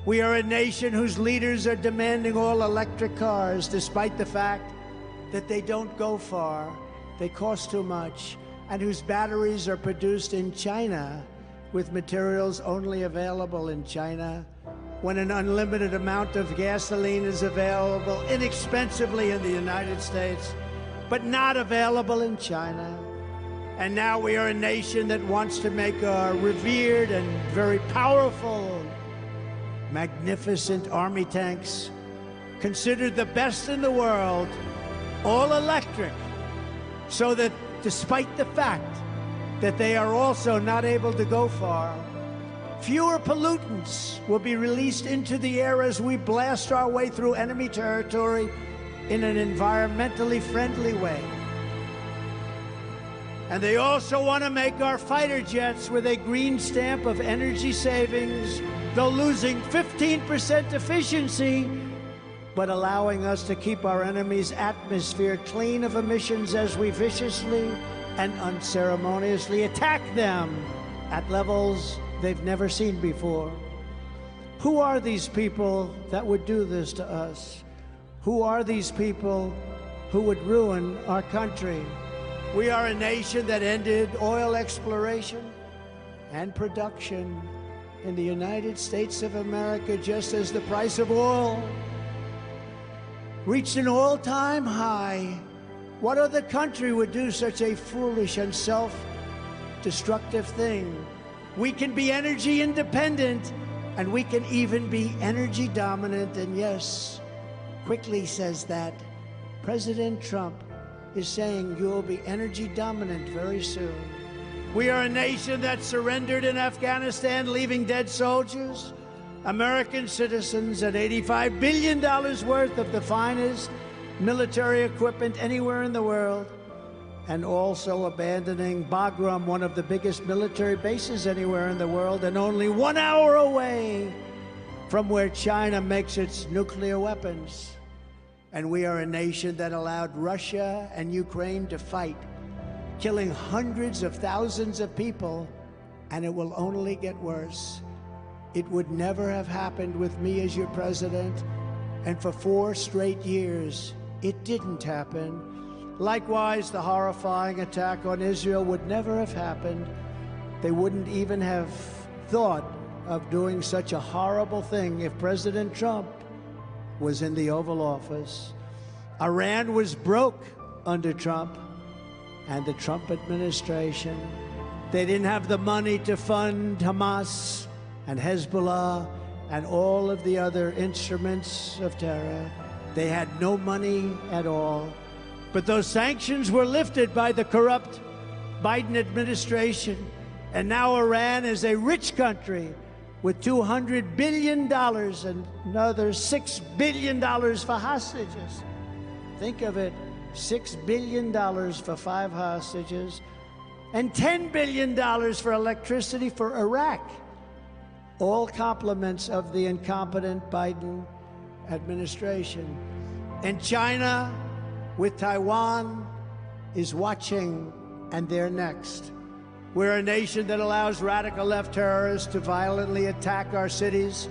We are a nation whose leaders are demanding all electric cars, despite the fact that they don't go far, they cost too much, and whose batteries are produced in China with materials only available in China, when an unlimited amount of gasoline is available inexpensively in the United States, but not available in China. And now we are a nation that wants to make our revered and very powerful, magnificent army tanks, considered the best in the world, all electric, so that despite the fact that they are also not able to go far, fewer pollutants will be released into the air as we blast our way through enemy territory in an environmentally friendly way. And they also want to make our fighter jets with a green stamp of energy savings, though losing 15% efficiency, but allowing us to keep our enemy's atmosphere clean of emissions as we viciously and unceremoniously attack them at levels they've never seen before. Who are these people that would do this to us? Who are these people who would ruin our country? We are a nation that ended oil exploration and production in the United States of America just as the price of oil reached an all-time high. What other country would do such a foolish and self-destructive thing? We can be energy independent, and we can even be energy dominant. And yes, quickly says that President Trump is saying you will be energy dominant very soon. We are a nation that surrendered in Afghanistan, leaving dead soldiers, American citizens, and $85 billion worth of the finest military equipment anywhere in the world, and also abandoning Bagram, one of the biggest military bases anywhere in the world, and only 1 hour away from where China makes its nuclear weapons. And we are a nation that allowed Russia and Ukraine to fight, killing hundreds of thousands of people, and it will only get worse. It would never have happened with me as your president, and for 4 straight years, it didn't happen. Likewise, the horrifying attack on Israel would never have happened. They wouldn't even have thought of doing such a horrible thing if President Trump was in the Oval Office. Iran was broke under Trump and the Trump administration. They didn't have the money to fund Hamas and Hezbollah and all of the other instruments of terror. They had no money at all. But those sanctions were lifted by the corrupt Biden administration. And now Iran is a rich country with $200 billion and another $6 billion for hostages. Think of it, $6 billion for 5 hostages and $10 billion for electricity for Iraq. All compliments of the incompetent Biden administration. And China, with Taiwan, is watching, and they're next. We're a nation that allows radical left terrorists to violently attack our cities,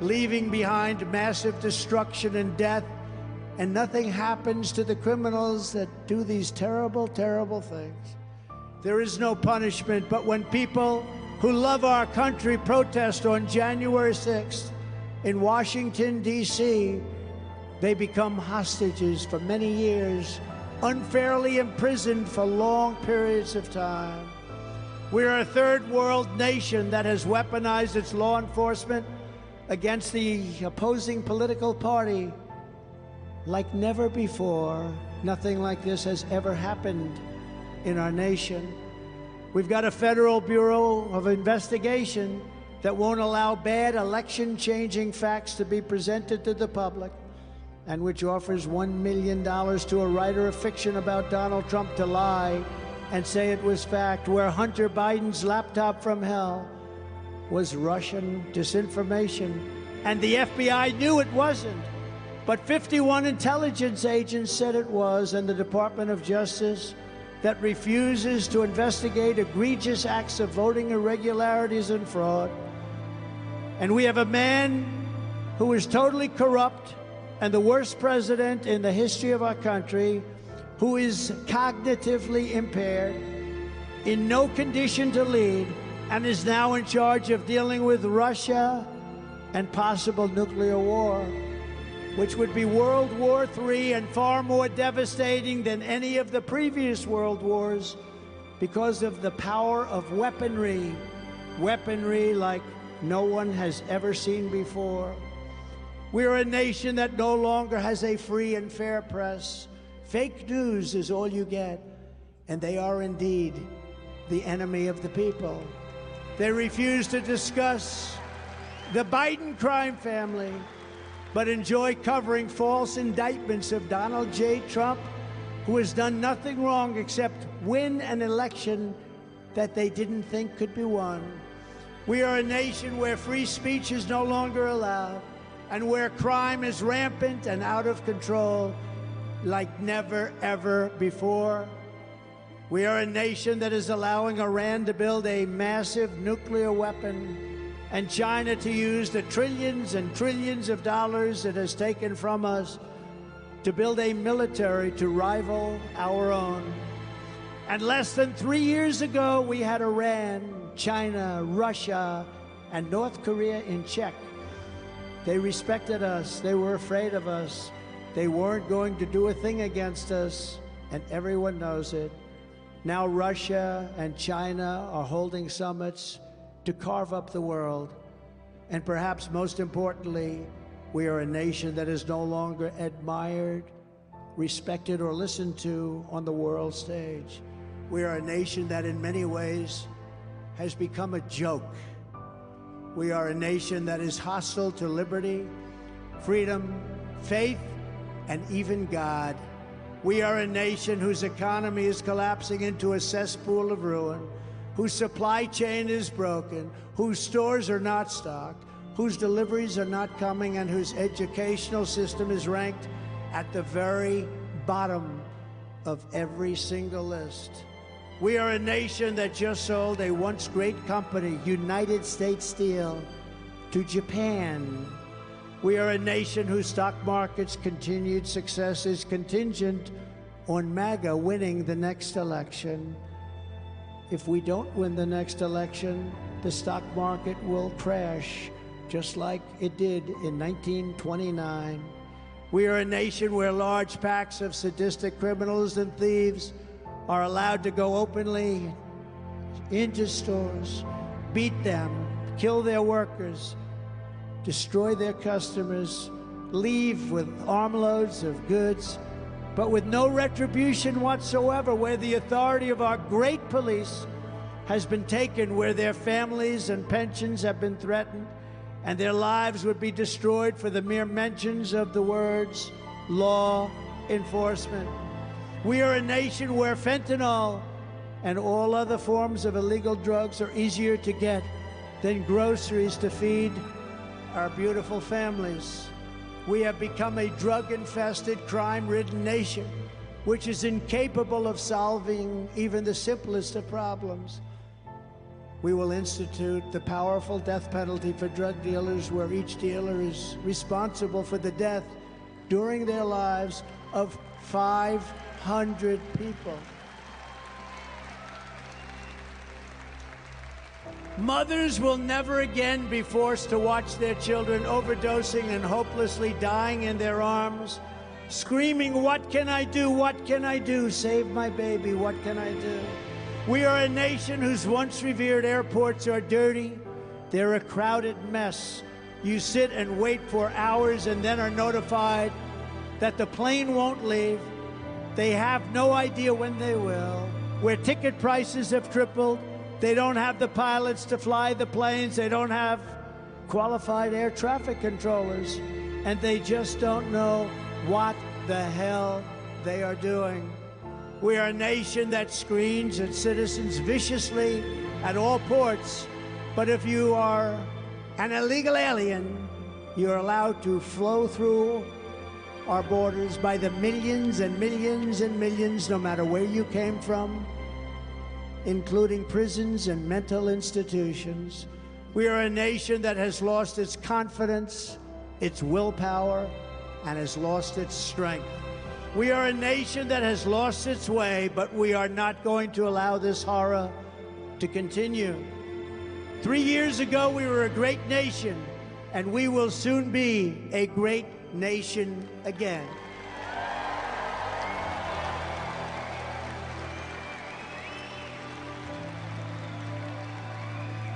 leaving behind massive destruction and death, and nothing happens to the criminals that do these terrible, terrible things. There is no punishment, but when people who love our country protest on January 6th in Washington, D.C., they become hostages for many years, unfairly imprisoned for long periods of time. We're a third world nation that has weaponized its law enforcement against the opposing political party like never before. Nothing like this has ever happened in our nation. We've got a Federal Bureau of Investigation that won't allow bad election-changing facts to be presented to the public, and which offers $1 million to a writer of fiction about Donald Trump to lie and say it was fact, where Hunter Biden's laptop from hell was Russian disinformation. And the FBI knew it wasn't, but 51 intelligence agents said it was, and the Department of Justice that refuses to investigate egregious acts of voting irregularities and fraud. And we have a man who is totally corrupt and the worst president in the history of our country, who is cognitively impaired, in no condition to lead, and is now in charge of dealing with Russia and possible nuclear war, which would be World War III and far more devastating than any of the previous world wars because of the power of weaponry like no one has ever seen before. We're a nation that no longer has a free and fair press. Fake news is all you get, and they are indeed the enemy of the people. They refuse to discuss the Biden crime family, but enjoy covering false indictments of Donald J. Trump, who has done nothing wrong except win an election that they didn't think could be won. We are a nation where free speech is no longer allowed, and where crime is rampant and out of control like never, ever before. We are a nation that is allowing Iran to build a massive nuclear weapon and China to use the trillions and trillions of dollars it has taken from us to build a military to rival our own. And less than 3 years ago, we had Iran, China, Russia, and North Korea in check. They respected us. They were afraid of us. They weren't going to do a thing against us, and everyone knows it. Now Russia and China are holding summits to carve up the world. And perhaps most importantly, we are a nation that is no longer admired, respected, or listened to on the world stage. We are a nation that in many ways has become a joke. We are a nation that is hostile to liberty, freedom, faith, and even God. We are a nation whose economy is collapsing into a cesspool of ruin, whose supply chain is broken, whose stores are not stocked, whose deliveries are not coming, and whose educational system is ranked at the very bottom of every single list. We are a nation that just sold a once great company, United States Steel, to Japan. We are a nation whose stock market's continued success is contingent on MAGA winning the next election. If we don't win the next election, the stock market will crash, just like it did in 1929. We are a nation where large packs of sadistic criminals and thieves are allowed to go openly into stores, beat them, kill their workers, destroy their customers, leave with armloads of goods, but with no retribution whatsoever, where the authority of our great police has been taken, where their families and pensions have been threatened, and their lives would be destroyed for the mere mentions of the words law enforcement. We are a nation where fentanyl and all other forms of illegal drugs are easier to get than groceries to feed our beautiful families. We have become a drug-infested, crime-ridden nation, which is incapable of solving even the simplest of problems. We will institute the powerful death penalty for drug dealers, where each dealer is responsible for the death during their lives of 500 people. Mothers will never again be forced to watch their children overdosing and hopelessly dying in their arms, screaming, "What can I do? What can I do? Save my baby, what can I do?" We are a nation whose once revered airports are dirty. They're a crowded mess. You sit and wait for hours and then are notified that the plane won't leave. They have no idea when they will. Where ticket prices have tripled. They don't have the pilots to fly the planes. They don't have qualified air traffic controllers. And they just don't know what the hell they are doing. We are a nation that screens its citizens viciously at all ports. But if you are an illegal alien, you're allowed to flow through our borders by the millions and millions and millions, no matter where you came from, including prisons and mental institutions. We are a nation that has lost its confidence, its willpower, and has lost its strength. We are a nation that has lost its way, but we are not going to allow this horror to continue. 3 years ago, we were a great nation, and we will soon be a great nation again.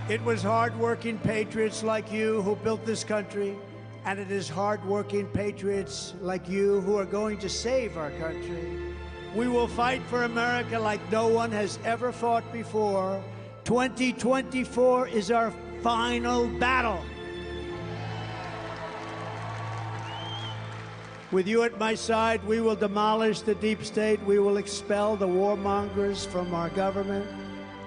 It was hard-working patriots like you who built this country, and it is hard-working patriots like you who are going to save our country. We will fight for America like no one has ever fought before. 2024 is our final battle. With you at my side, we will demolish the deep state. We will expel the warmongers from our government.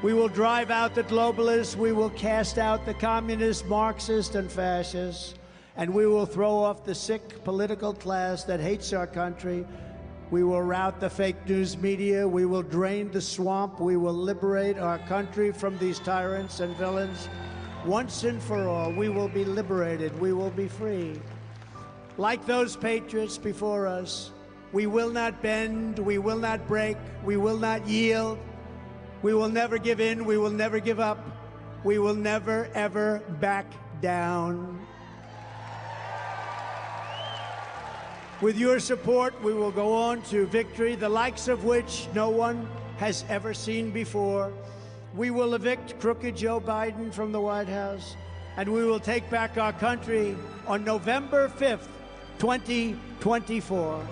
We will drive out the globalists. We will cast out the communists, Marxists, and fascists. And we will throw off the sick political class that hates our country. We will rout the fake news media. We will drain the swamp. We will liberate our country from these tyrants and villains. Once and for all, we will be liberated. We will be free. Like those patriots before us, we will not bend. We will not break. We will not yield. We will never give in. We will never give up. We will never, ever back down. With your support, we will go on to victory, the likes of which no one has ever seen before. We will evict crooked Joe Biden from the White House, and we will take back our country on November 5th, 2024.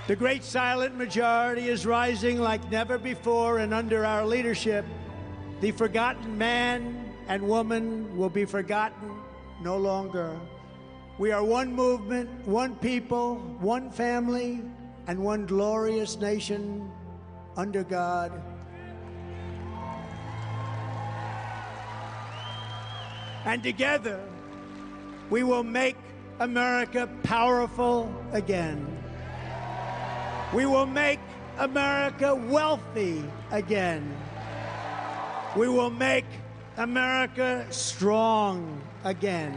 The great silent majority is rising like never before, and under our leadership, the forgotten man and woman will be forgotten no longer. We are one movement, one people, one family, and one glorious nation under God. And together, we will make America powerful again. We will make America wealthy again. We will make America strong again.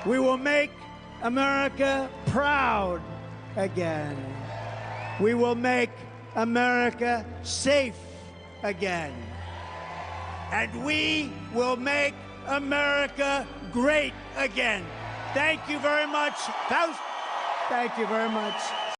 We will make America proud again. We will make America safe again. And we will make America great again. Thank you very much. Thank you very much.